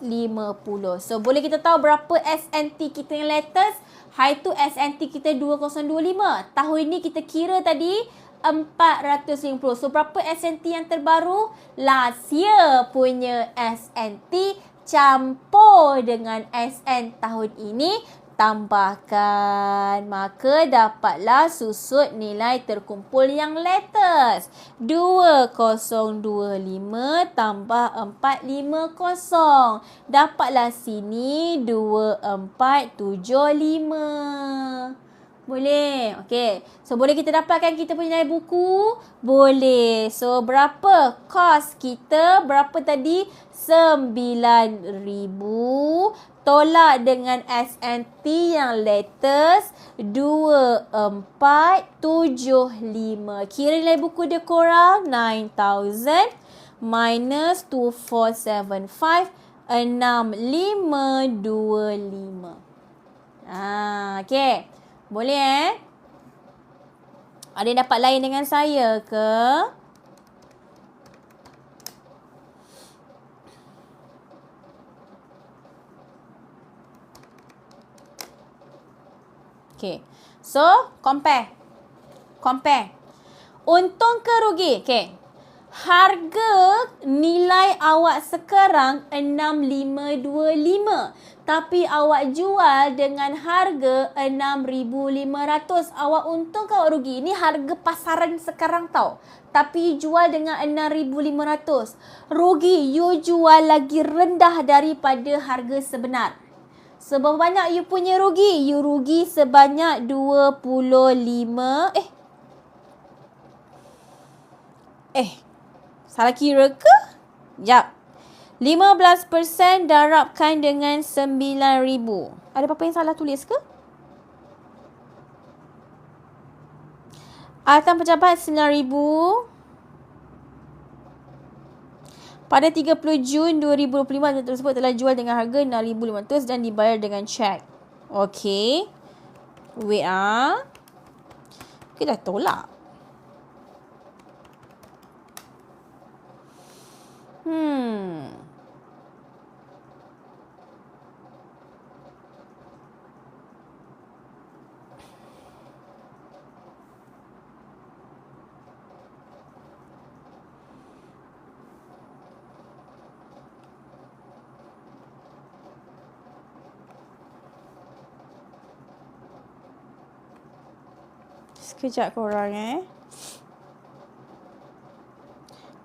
So boleh kita tahu berapa SNT kita yang latest? Hari tu SNT kita 2025. Tahun ni kita kira tadi 450. So berapa SNT yang terbaru? Last year punya SNT campur dengan SN tahun ini, tambahkan, maka dapatlah susut nilai terkumpul yang latest. 2025 tambah 450. Dapatlah sini 2475. Boleh. Okey. So, boleh kita dapatkan kita punya nilai buku? Boleh. So, berapa kos kita? Berapa tadi? 9,000 tolak dengan SNT yang latest 2475. Kira nilai buku dia korang 9,000 minus 2475 6525. Okey. Boleh Ada yang dapat lain dengan saya ke? Okay. So, compare. Untung ke rugi? Okay. Harga nilai awak sekarang 6,525. Tapi awak jual dengan harga 6,500. Awak untung ke awak rugi? Ini harga pasaran sekarang tau. Tapi you jual dengan 6,500. Rugi, you jual lagi rendah daripada harga sebenar. Seberapa banyak you punya rugi? You rugi sebanyak 25. Salah kira ke? Sekejap. 15% darabkan dengan 9,000. Ada apa-apa yang salah tulis ke? Alatan pejabat 9,000. Pada 30 Jun 2025 tersebut telah jual dengan harga 6,500 dan dibayar dengan cek. Okey. Wait Kita dah tolak. Sekejap korang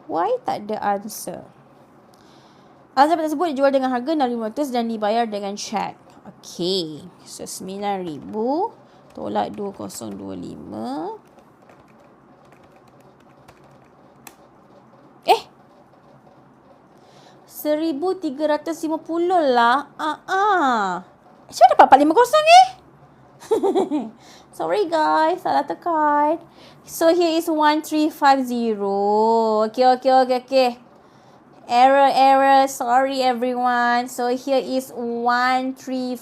Why tak ada answer? Alatan tersebut dijual dengan harga 6,500 dan dibayar dengan cek. Okey. So 9,000 tolak 2025. 1,350 lah. Macam mana dapat 450 Sorry guys, salah tekan. So here is 1350. Okay. Error. Sorry everyone. So here is 1350.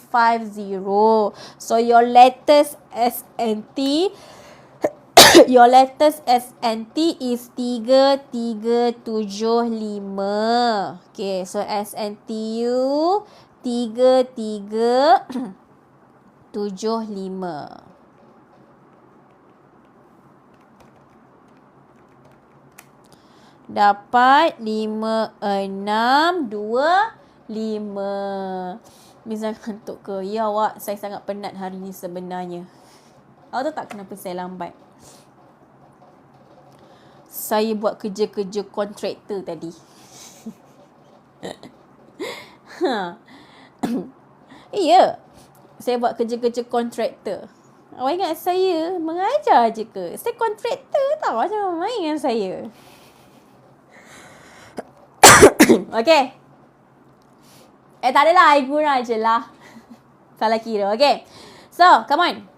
So your latest SNT is 3375. Okay, so SNT you 3375. Dapat 5625. Miss ngantuk ke? Ya awak, saya sangat penat hari ni sebenarnya. Awak tahu tak kenapa saya lambat? Saya buat kerja-kerja kontraktor tadi. Ya, saya buat kerja-kerja kontraktor. Awak ingat saya mengajar je ke? Saya kontraktor tau, macam main dengan saya. Okay. Tak adalah, I guna je lah. Salah kira. Okay. So, come on.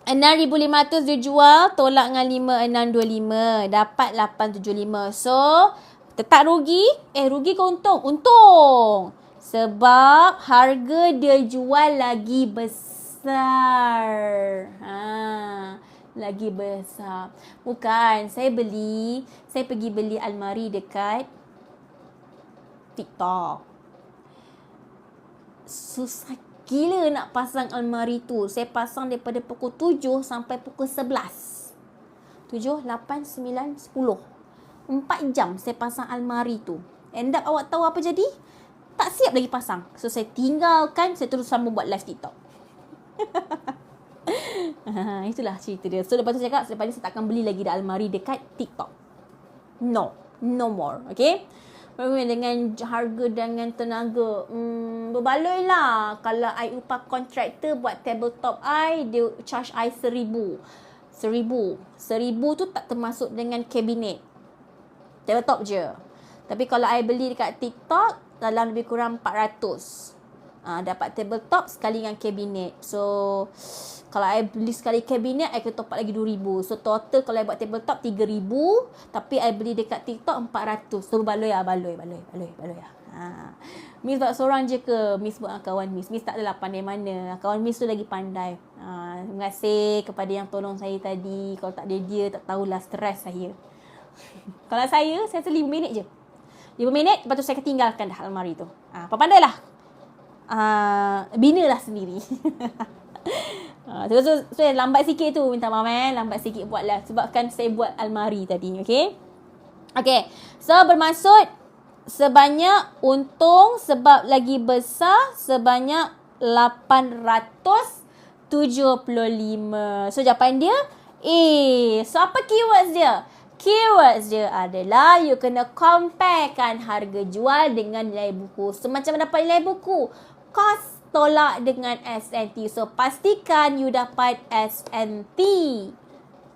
6,500 dia jual, tolak dengan 5,625. Dapat 875. So, tetap rugi. Rugi ke untung? Untung. Sebab harga dia jual lagi besar. Lagi besar. Bukan, saya pergi beli almari dekat TikTok. Susah gila nak pasang almari tu. Saya pasang daripada pukul 7 sampai pukul 11. 7, 8, 9, 10. 4 jam saya pasang almari tu. End up awak tahu apa jadi? Tak siap lagi pasang. So saya tinggalkan, saya terus sambung buat live TikTok. Itulah cerita dia. So lepas tu saya cakap, selepas ni saya tak akan beli lagi dah almari dekat TikTok. No more. Okay. Dengan harga dengan tenaga, berbaloi lah. Kalau I upah kontraktor buat tabletop I, dia charge I 1,000. 1,000 tu tak termasuk dengan kabinet. Tabletop je. Tapi kalau I beli dekat TikTok, dalam lebih kurang 400. Dapat tabletop sekali dengan kabinet. So, kalau I beli sekali kabinet, I kena top up lagi 2,000. So, total kalau I buat tabletop 3,000. Tapi I beli dekat TikTok 400. So, baloi lah. Miss buat seorang je ke? Miss buat dengan kawan Miss. Miss tak adalah pandai mana. Kawan Miss tu lagi pandai. Terima kasih kepada yang tolong saya tadi. Kalau tak ada dia, tak tahulah stres saya. Kalau saya rasa 5 minit je. 5 minit, lepas tu saya tinggalkan dah almari tu. Pandailah. Binalah sendiri. So lambat sikit tu, minta maaf lambat sikit buatlah sebabkan saya buat almari tadi. Okay. So bermaksud sebanyak untung sebab lagi besar sebanyak 875. So jawapan dia So apa keywords dia? Keywords dia adalah you kena comparekan harga jual dengan nilai buku. So macam mana dapat nilai buku? Cost tolak dengan S&T. So pastikan you dapat S&T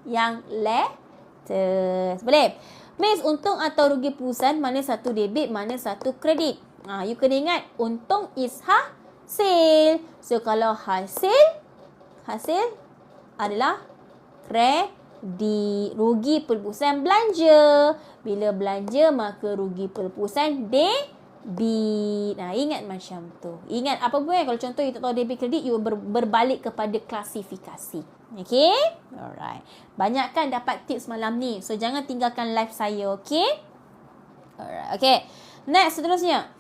yang latest. Boleh? Miss, untung atau rugi perusahaan, mana satu debit, mana satu kredit? You kena ingat, untung is hasil. So kalau hasil adalah kredit. Rugi perusahaan belanja. Bila belanja, maka rugi perusahaan debit. Ingat macam tu. Ingat apa pun kalau contoh you tak tahu debit kredit, you berbalik kepada klasifikasi. Okay? Alright. Banyak kan dapat tips malam ni. So jangan tinggalkan live saya. Okay? Alright. Okay. Next, seterusnya.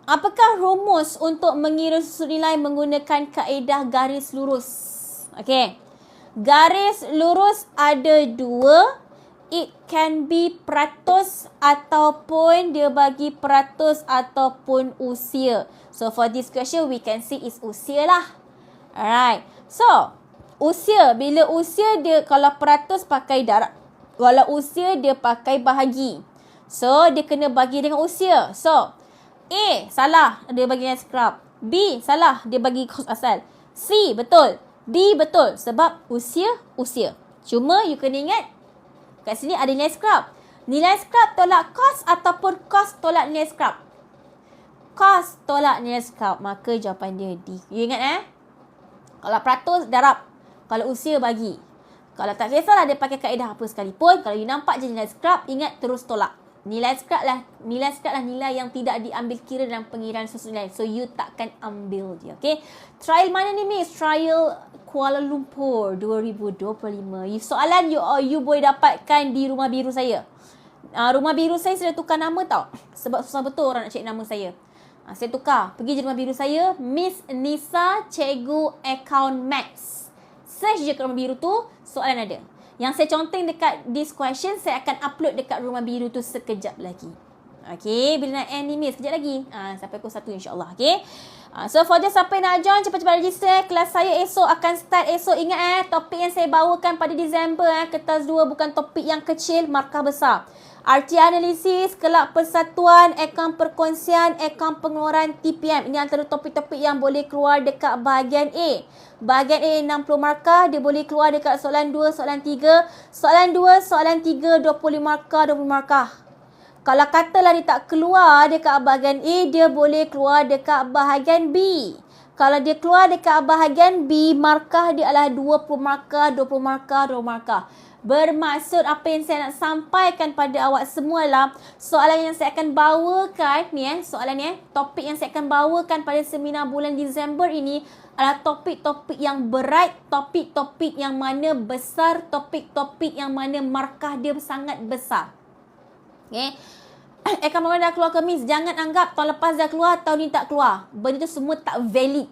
Apakah rumus untuk mengira susun nilai menggunakan kaedah garis lurus? Okay. Garis lurus ada 2. It can be peratus ataupun dia bagi peratus ataupun usia. So for this question we can see is usia lah. Alright. So usia, bila usia dia kalau peratus pakai darab. Kalau usia dia pakai bahagi. So dia kena bagi dengan usia. So A salah, dia bagi dengan scrap. B salah, dia bagi kos asal. C betul. D betul sebab usia. Cuma you kena ingat kat sini ada nilai scrap. Nilai scrap tolak kos ataupun kos tolak nilai scrap. Kos tolak nilai scrap, maka jawapan dia D. You ingat Kalau peratus darab, kalau usia bagi. Kalau tak kisahlah dia pakai kaedah apa sekalipun, kalau you nampak je nilai scrap, ingat terus tolak. Nilai scrap lah nilai yang tidak diambil kira dalam pengiraan susun nilai. So you takkan ambil dia. Okay. Trial mana ni Miss? Trial Kuala Lumpur 2025. Soalan you boleh dapatkan di rumah biru saya. Rumah biru saya sudah tukar nama tau. Sebab susah betul orang nak cek nama saya. Saya tukar. Pergi je rumah biru saya. Miss Nisa Cikgu Account Max. Search je kat rumah biru tu. Soalan ada. Yang saya conteng dekat this question, saya akan upload dekat rumah biru tu sekejap lagi. Okay, bila nak end ni Miss, sekejap lagi. Sampai pukul 1 insyaAllah. Okay. So for just siapa nak join, cepat-cepat register. Kelas saya esok akan start esok. Ingat topik yang saya bawakan pada Disember kertas 2 bukan topik yang kecil, markah besar. RT analisis, kelak persatuan, akaun perkongsian, akaun pengeluaran TPM. Ini antara topik-topik yang boleh keluar dekat bahagian A. Bahagian A 60 markah, dia boleh keluar dekat soalan 2, soalan 3. Soalan 2, soalan 3, 25 markah, 20 markah. Kalau katalah dia tak keluar dekat bahagian A, dia boleh keluar dekat bahagian B. Kalau dia keluar dekat bahagian B, markah dia adalah 20 markah, 20 markah, 20 markah. Bermaksud apa yang saya nak sampaikan pada awak semua lah, soalan yang saya akan bawakan ni soalan ni topik yang saya akan bawakan pada seminar bulan Disember ini adalah topik-topik yang berat, topik-topik yang mana besar, topik-topik yang mana markah dia sangat besar. Okay. Akaun dah keluar ke Miss, jangan anggap tahun lepas dah keluar, tahun ni tak keluar. Benda tu semua tak valid.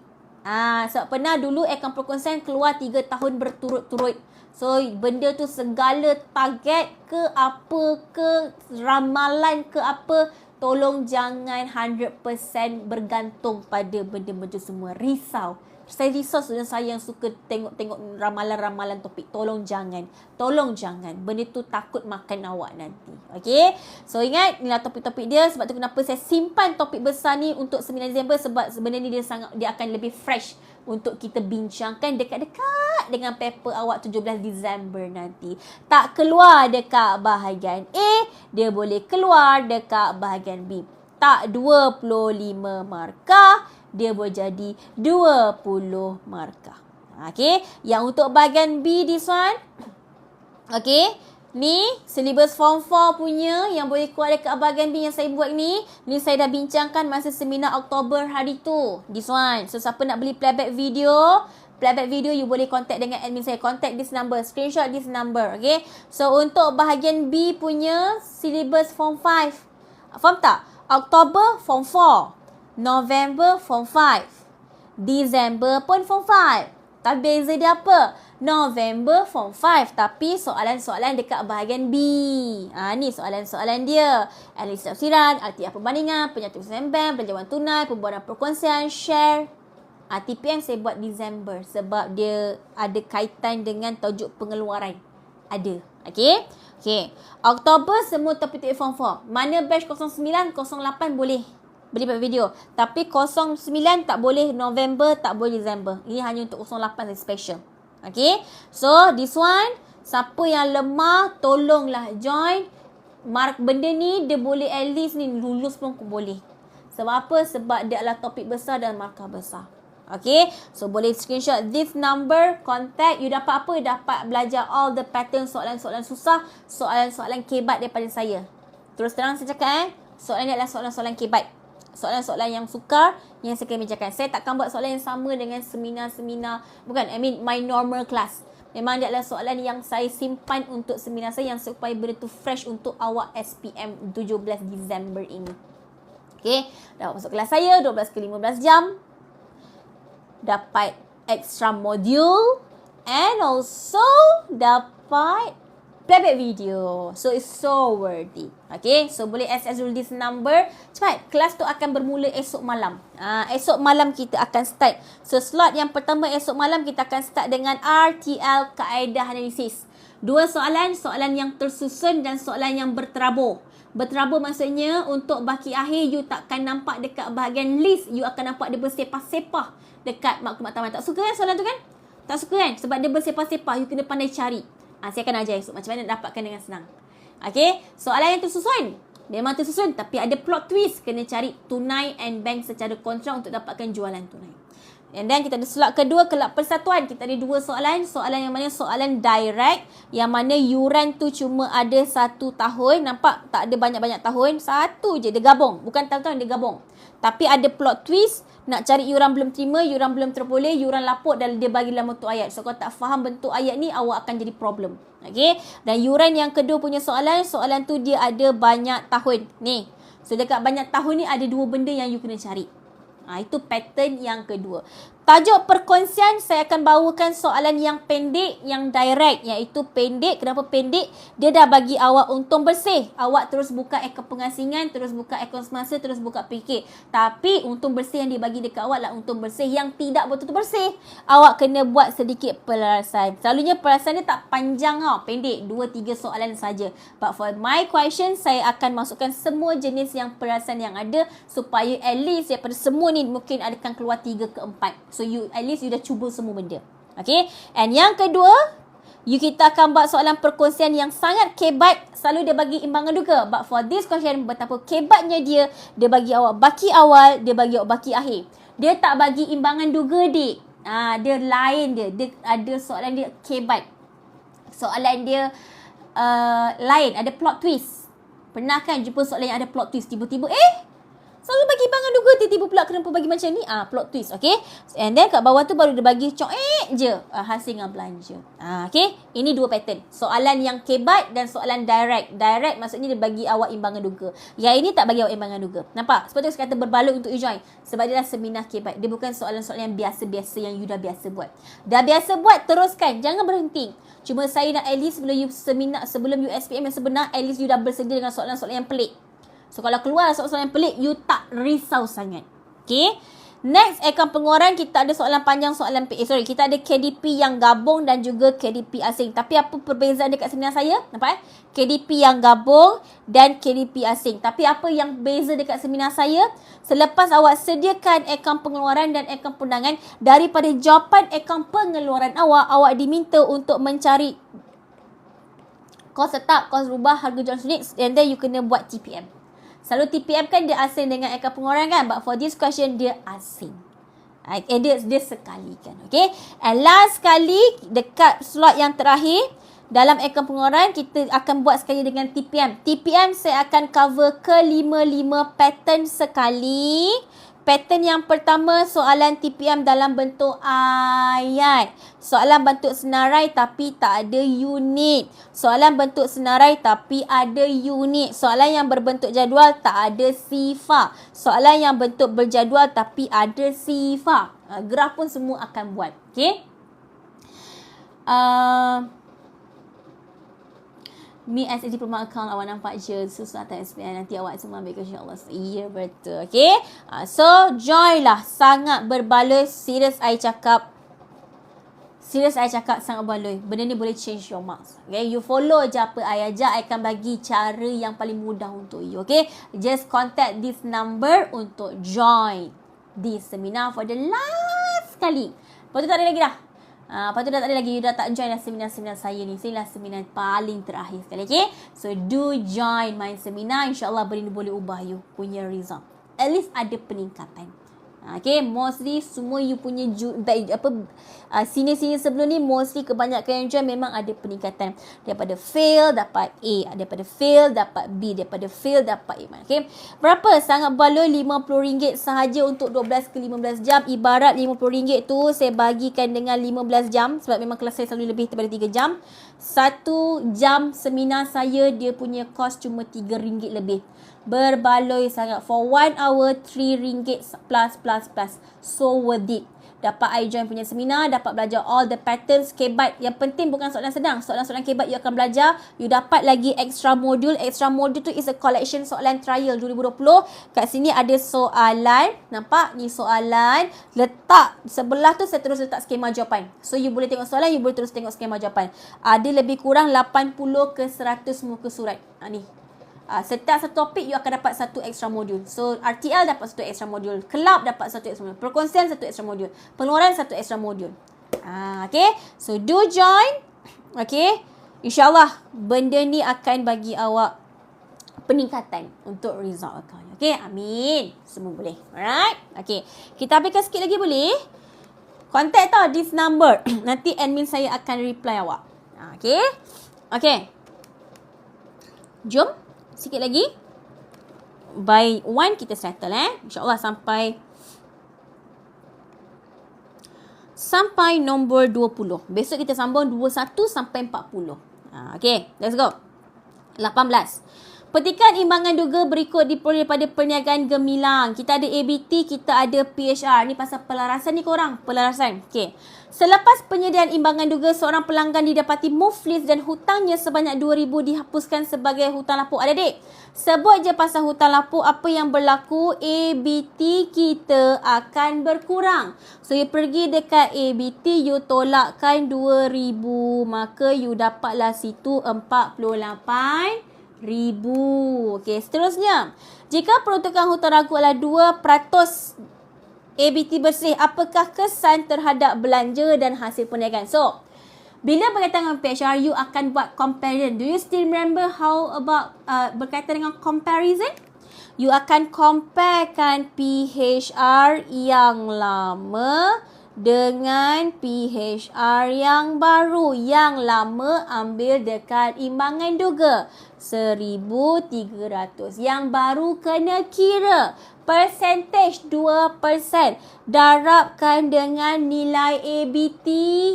Sebab pernah dulu akaun perkongsian keluar 3 tahun berturut-turut. So, benda tu segala target ke apa ke, ramalan ke apa, tolong jangan 100% bergantung pada benda-benda semua. Risau. Saya risau student saya yang suka tengok-tengok ramalan-ramalan topik. Tolong jangan. Tolong jangan. Benda tu takut makan awak nanti. Okay? So, ingat, inilah topik-topik dia. Sebab tu kenapa saya simpan topik besar ni untuk 9 Disember. Sebab sebenarnya dia akan lebih fresh untuk kita bincangkan dekat-dekat dengan paper awak 17 Disember nanti. Tak keluar dekat bahagian A, dia boleh keluar dekat bahagian B. Tak 25 markah, dia boleh jadi 20 markah. Okay. Yang untuk bahagian B, this one. Okay. Ni, syllabus form 4 punya yang boleh keluar dekat bahagian B yang saya buat ni. Ni saya dah bincangkan masa seminar Oktober hari tu. This one. So, siapa nak beli playback video, you boleh contact dengan admin saya. Contact this number. Screenshot this number. Okay. So, untuk bahagian B punya syllabus form 5. Faham tak? Oktober form 4. November form 5. December pun form 5. Tapi beza dia apa? November form 5. Tapi soalan-soalan dekat bahagian B. Ni soalan-soalan dia. Analisis tafsiran, arti perbandingan, penyatuan bank, belanjawan tunai, pembuaran perkongsian, share. TPM saya buat December sebab dia ada kaitan dengan tajuk pengeluaran. Ada. Okay. Oktober semua topik form 4. Mana batch 09, 08 boleh beli video. Tapi 09 tak boleh, November tak boleh, December. Ini hanya untuk 08 saya special. Okay. So, this one, siapa yang lemah, tolonglah join. Mark benda ni, dia boleh at least ni, lulus pun boleh. Sebab apa? Sebab dia adalah topik besar dan markah besar. Okay. So, boleh screenshot this number, contact. You dapat apa? Dapat belajar all the pattern soalan-soalan susah, soalan-soalan kebat daripada saya. Terus terang saya cakap soalan ni adalah soalan-soalan kebat. Soalan-soalan yang sukar yang saya akan bincangkan. Saya takkan buat soalan yang sama dengan seminar-seminar. Bukan, my normal class. Memang dia adalah soalan yang saya simpan untuk seminar saya yang supaya benda tu fresh untuk awak SPM 17 Disember ini. Okay. Dapat masuk kelas saya 12 ke 15 jam. Dapat extra module. And also dapat playback video. So, it's so worth it. Okay. So, boleh access dulu this number. Cepat. Kelas tu akan bermula esok malam. Esok malam kita akan start. So, slot yang pertama esok malam kita akan start dengan RTL Kaedah Analisis. 2 soalan. Soalan yang tersusun dan soalan yang berterabur. Berterabur maksudnya untuk baki akhir you takkan nampak dekat bahagian list. You akan nampak dia bersepah-sepah dekat maklumat taman. Tak suka kan soalan tu kan? Tak suka kan? Sebab dia bersepah-sepah. You kena pandai cari. Saya akan ajar esok macam mana dapatkan dengan senang. Okay. Soalan yang tersusun. Memang tersusun. Tapi ada plot twist. Kena cari tunai and bank secara kontra untuk dapatkan jualan tunai. And then kita ada slot kedua, kelab persatuan. Kita ada 2 soalan. Soalan yang mana soalan direct. Yang mana yuran tu cuma ada 1 tahun. Nampak? Tak ada banyak-banyak tahun. 1 je dia gabung. Bukan tahun-tahun dia gabung. Tapi ada plot twist. Nak cari yuran belum terima, yuran belum terboleh, yuran lapuk dan dia bagi dalam bentuk ayat. So, kalau tak faham bentuk ayat ni, awak akan jadi problem. Okay. Dan yuran yang kedua punya soalan tu dia ada banyak tahun. Ni. So, dekat banyak tahun ni ada 2 benda yang you kena cari. Itu pattern yang kedua. Tajuk perkongsian, saya akan bawakan soalan yang pendek, yang direct. Iaitu pendek. Kenapa pendek? Dia dah bagi awak untung bersih. Awak terus buka akaun pengasingan, terus buka akaun semasa, terus buka PK. Tapi untung bersih yang dibagi dekat awak lah untung bersih yang tidak betul-betul bersih. Awak kena buat sedikit peralasan. Selalunya peralasan dia tak panjang tau. Pendek. 2-3 soalan saja. But for my question, saya akan masukkan semua jenis yang peralasan yang ada. Supaya at least daripada semua ni mungkin akan keluar 3 ke 4. So, at least you dah cuba semua benda. Okay. And yang kedua, Kita akan buat soalan perkongsian yang sangat kebat. Selalu dia bagi imbangan duga. But for this question, betapa kebatnya dia bagi awak baki awal, dia bagi awak baki akhir. Dia tak bagi imbangan duga, dik. Dia lain dia. Dia ada soalan dia kebat. Soalan dia lain. Ada plot twist. Pernah kan jumpa soalan yang ada plot twist? Tiba-tiba, selalu bagi imbangan duga, tiba-tiba pula kenapa bagi macam ni? Plot twist, okay? And then kat bawah tu baru dia bagi coek je hasil dengan belanja. Okay? Ini dua pattern. Soalan yang kebat dan soalan direct. Direct maksudnya dia bagi awak imbangan duga. Yang ini tak bagi awak imbangan duga. Nampak? Sebab tu saya kata berbaloi untuk you join. Sebab dia dah seminar kebat. Dia bukan soalan-soalan yang biasa-biasa yang you dah biasa buat. Dah biasa buat, teruskan. Jangan berhenti. Cuma saya nak at least sebelum you seminar, sebelum you SPM yang sebenar, at least you dah bersedia dengan soalan-soalan yang pelik. So, kalau keluar soalan-soalan yang pelik, you tak risau sangat. Okay. Next, akaun pengeluaran, kita ada soalan panjang, kita ada KDP yang gabung dan juga KDP asing. Tapi apa perbezaan dekat seminar saya? Nampak KDP yang gabung dan KDP asing. Tapi apa yang beza dekat seminar saya? Selepas awak sediakan akaun pengeluaran dan akaun pundangan, daripada jawapan akaun pengeluaran awak diminta untuk mencari kos tetap, kos rubah, harga jual unit, and then you kena buat TPM. Selalu TPM kan dia asing dengan akaun pengeluaran kan? But for this question, dia asing. Dia sekali kan. Okay. And last sekali, dekat slot yang terakhir, dalam akaun pengeluaran, kita akan buat sekali dengan TPM. TPM saya akan cover ke 5 pattern sekali. Pattern yang pertama, soalan TPM dalam bentuk ayat. Soalan bentuk senarai tapi tak ada unit. Soalan bentuk senarai tapi ada unit. Soalan yang berbentuk jadual tak ada sifar. Soalan yang bentuk berjadual tapi ada sifar. Graf pun semua akan buat. Okay. Me as a diploma account, awak nampak je susah tak SPM, nanti awak semua ambil ke insyaAllah. Ya, betul. Okay. So, join lah. Sangat berbaloi. Serius I cakap sangat berbaloi. Benda ni boleh change your marks. Okay. You follow je apa I ajak. I akan bagi cara yang paling mudah untuk you. Okay. Just contact this number untuk join this seminar for the last kali. Lepas tu tak ada lagi dah. Lepas tu dah tak ada lagi. You dah tak join lah seminar-seminar saya ni. Saya lah seminar paling terakhir sekali. Okay. So do join my seminar. InsyaAllah benda ni boleh ubah you punya result. At least ada peningkatan. Okay. Mostly semua you punya senior-senior sebelum ni, mostly kebanyakan yang join memang ada peningkatan. Daripada fail dapat A. Daripada fail dapat B. Daripada fail dapat A. Okay. Berapa? Sangat baloi. RM50 sahaja untuk 12 ke 15 jam. Ibarat RM50 tu saya bagikan dengan 15 jam. Sebab memang kelas saya selalu lebih daripada 3 jam. 1 jam seminar saya, dia punya kos cuma RM3 lebih. Berbaloi sangat. For 1 hour, RM3 plus. So worth it. Dapat I join punya seminar, dapat belajar all the patterns, kebat. Yang penting bukan soalan sedang. Soalan-soalan kebat you akan belajar. You dapat lagi extra module. Extra module tu is a collection soalan trial 2020. Kat sini ada soalan. Nampak? Ni soalan. Letak sebelah tu saya terus letak skema jawapan. So you boleh tengok soalan, you boleh terus tengok skema jawapan. Ada lebih kurang 80 ke 100 muka surat. Ni. Setiap satu topik you akan dapat satu extra modul. So RTL dapat satu extra modul, kelab dapat satu extra modul, perkongsian satu extra modul, pengeluaran satu extra modul. Okay. So do join. Okay. InsyaAllah benda ni akan bagi awak peningkatan untuk result account. Okay. Amin. Semua boleh. Alright. Okay. Kita habiskan sikit lagi boleh? Contact tau this number. Nanti admin saya akan reply awak. Okay. Okay. Jom. Sikit lagi. By 1 kita settle InsyaAllah sampai nombor 20. Besok kita sambung 21 sampai 40. Okay, let's go. 18. Petikan imbangan duga berikut diperoleh daripada perniagaan gemilang. Kita ada ABT, kita ada PHR. Ni pasal pelarasan ni korang. Pelarasan. Okay. Selepas penyediaan imbangan duga, seorang pelanggan didapati muflis dan hutangnya sebanyak RM2,000 dihapuskan sebagai hutang lapuk. Adik-adik, sebut je pasal hutang lapuk apa yang berlaku. ABT kita akan berkurang. So, you pergi dekat ABT, you tolakkan RM2,000. Maka, you dapatlah situ RM48,000. Okey, seterusnya. Jika peruntukan hutang ragu adalah 2% ABT bersih, apakah kesan terhadap belanja dan hasil perniagaan? So, Bila berkaitan dengan PHR, you akan buat comparison. Do you still remember how about berkaitan dengan comparison? You akan comparekan PHR yang lama dengan PHR yang baru. Yang lama ambil dekat imbangan duga 1,300. Yang baru kena kira percentage 2%. Darabkan dengan nilai ABT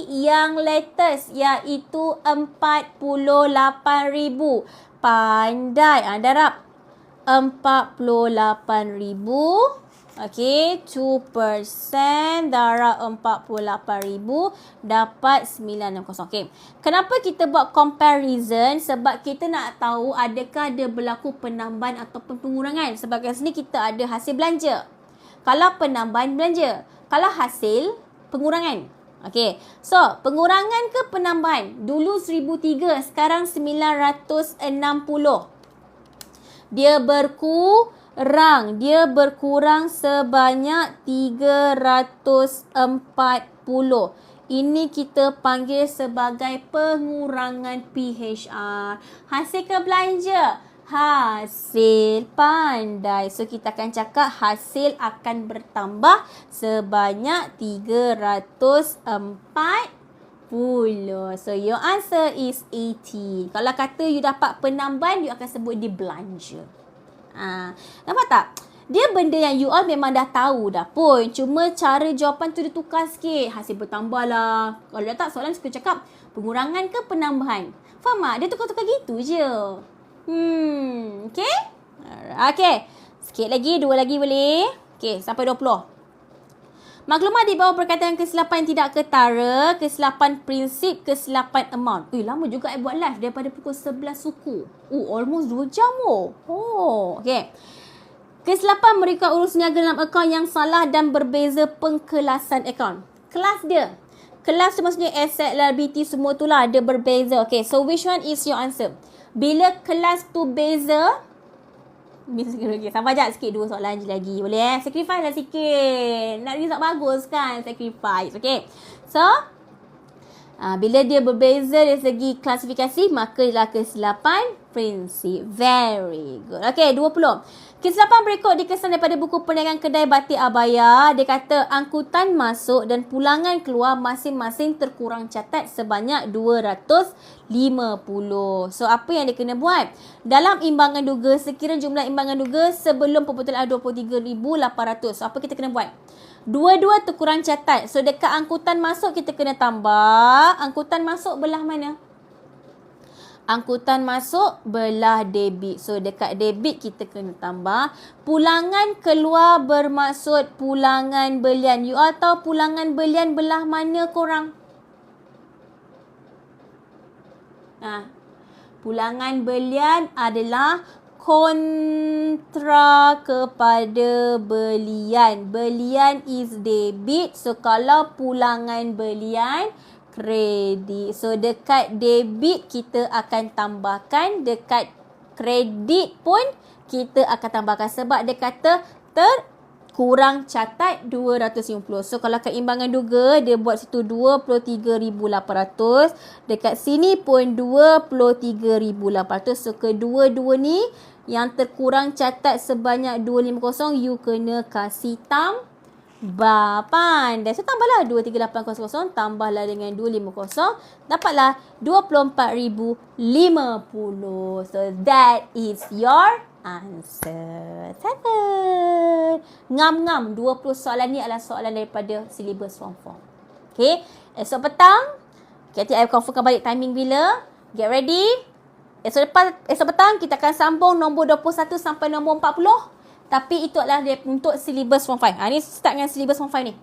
yang latest iaitu 48,000. Pandai. Darab 48,000. Okey, 2% darab 48,000 dapat 960. Okey. Kenapa kita buat comparison? Sebab kita nak tahu adakah ada berlaku penambahan ataupun pengurangan. Sebab kat sini kita ada hasil belanja. Kalau penambahan belanja, kalau hasil pengurangan. Okey. So, pengurangan ke penambahan? Dulu 1,003, sekarang 960. Dia berkurang sebanyak 340. Ini kita panggil sebagai pengurangan PHR. Hasil ke belanja? Hasil. Pandai. So, kita akan cakap hasil akan bertambah sebanyak 340. So, your answer is 18. Kalau kata you dapat penambahan, you akan sebut dia belanja. Nampak tak? Dia benda yang you all memang dah tahu dah pun. Cuma cara jawapan tu dia tukar sikit. Hasil bertambah lah. Kalau dah tak, soalan suka cakap pengurangan ke penambahan. Faham tak? Dia tukar-tukar gitu je. Okay? Okay. Sikit lagi, 2 lagi boleh. Okay, sampai 20. Maklumat di bawah berkaitan kesilapan tidak ketara, kesilapan prinsip, kesilapan amount. Lama juga I buat live daripada pukul 11 suku. Almost 2 jam. Okay. Kesilapan mereka urus niaga dalam akaun yang salah dan berbeza pengkelasan akaun. Kelas dia. Kelas tu maksudnya asset, liability, semua tu lah. Dia berbeza. Okay, so which one is your answer? Bila kelas tu beza, okay, sabar sekejap sikit, 2 soalan je lagi. Boleh sacrifice lah sikit. Nak result bagus kan? Sacrifice. Okay. So, bila dia berbeza dari segi klasifikasi, maka ialah kesilapan prinsip. Very good. Okay, 20. Kesilapan berikut dikesan daripada buku perniagaan kedai batik Abaya. Dia kata angkutan masuk dan pulangan keluar masing-masing terkurang catat sebanyak 250. So, apa yang dia kena buat? Dalam imbangan duga, sekiranya jumlah imbangan duga sebelum pembetulan 23,800. So, apa kita kena buat? Dua-dua terkurang catat. So, dekat angkutan masuk kita kena tambah. Angkutan masuk belah mana? Angkutan masuk belah debit. So, dekat debit kita kena tambah. Pulangan keluar bermaksud pulangan belian. You all tahu pulangan belian belah mana korang? Pulangan belian adalah kontra kepada belian. Belian is debit. So, kalau pulangan belian, kredit. So, dekat debit kita akan tambahkan. Dekat kredit pun kita akan tambahkan. Sebab dia kata terkurang catat 250. So, kalau kat imbangan duga, dia buat situ 23,800. Dekat sini pun 23,800. So, kedua-dua ni yang terkurang catat sebanyak 250, you kena kasih pandai. So, tambahlah 23,800 tambahlah dengan 250. Dapatlah 24,050. So, that is your answer. 7. Ngam-ngam. 20 soalan ni adalah soalan daripada silibus form 4. Okay. Esok petang. Nanti I confirmkan balik timing bila. Get ready. Esok petang kita akan sambung nombor 21 sampai nombor 40. Tapi itu adalah untuk silibus form 5. Ni start dengan silibus form 5 ni.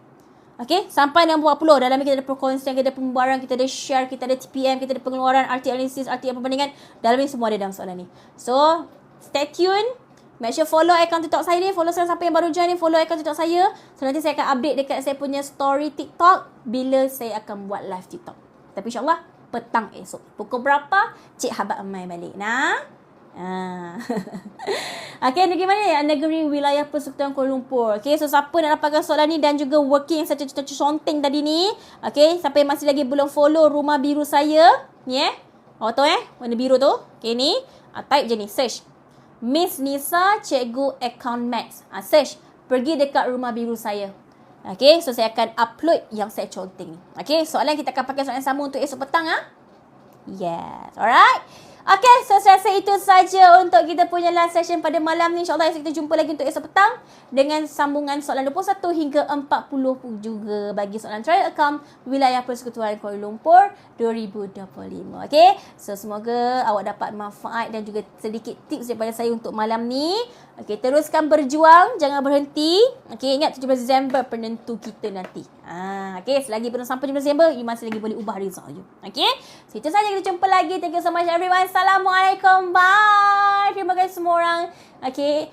Okay. Sampai nombor 40. Dalam ni kita ada perkongsian, kita ada pembaharan, kita ada share, kita ada TPM, kita ada pengeluaran, RT analisis, RT perbandingan. Dalam ni semua ada dalam soalan ni. So, stay tune. Make sure follow akaun TikTok saya ni. Follow saya sampai yang baru join ni. Follow akaun TikTok saya. So, nanti saya akan update dekat saya punya story TikTok bila saya akan buat live TikTok. Tapi insyaAllah petang esok. Pukul berapa? Cik Habat Amai balik. Okay, negeri mana? Negeri wilayah Persekutuan Kuala Lumpur. Okay, so siapa nak dapatkan soalan ni dan juga working satu conteng tadi ni. Okay, siapa yang masih lagi belum follow Rumah Biru saya. Ni awak tahu warna biru tu. Okay, ni. Type je ni, search. Miss Nisa Cikgu Account Max. Search. Pergi dekat Rumah Biru saya. Okay, so saya akan upload yang saya conteng ni. Okay, soalan kita akan pakai soalan yang sama untuk esok petang. Yes, alright. Okay, so saya rasa itu saja untuk kita punya live session pada malam ni. InsyaAllah kita jumpa lagi untuk esok petang dengan sambungan soalan 21 hingga 40 juga bagi soalan trial account wilayah Persekutuan Kuala Lumpur 2025. Okay, so semoga awak dapat manfaat dan juga sedikit tips daripada saya untuk malam ni. Okay, teruskan berjuang, jangan berhenti. Okay, ingat 17 Disember penentu kita nanti. Okay, selagi belum sampai 17 Disember, you masih lagi boleh ubah result you. Okay, so itu saja, kita jumpa lagi. Thank you so much everyone. Assalamualaikum. Bye. Terima kasih semua orang. Okay,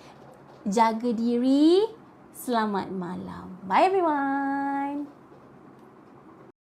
jaga diri. Selamat malam. Bye everyone.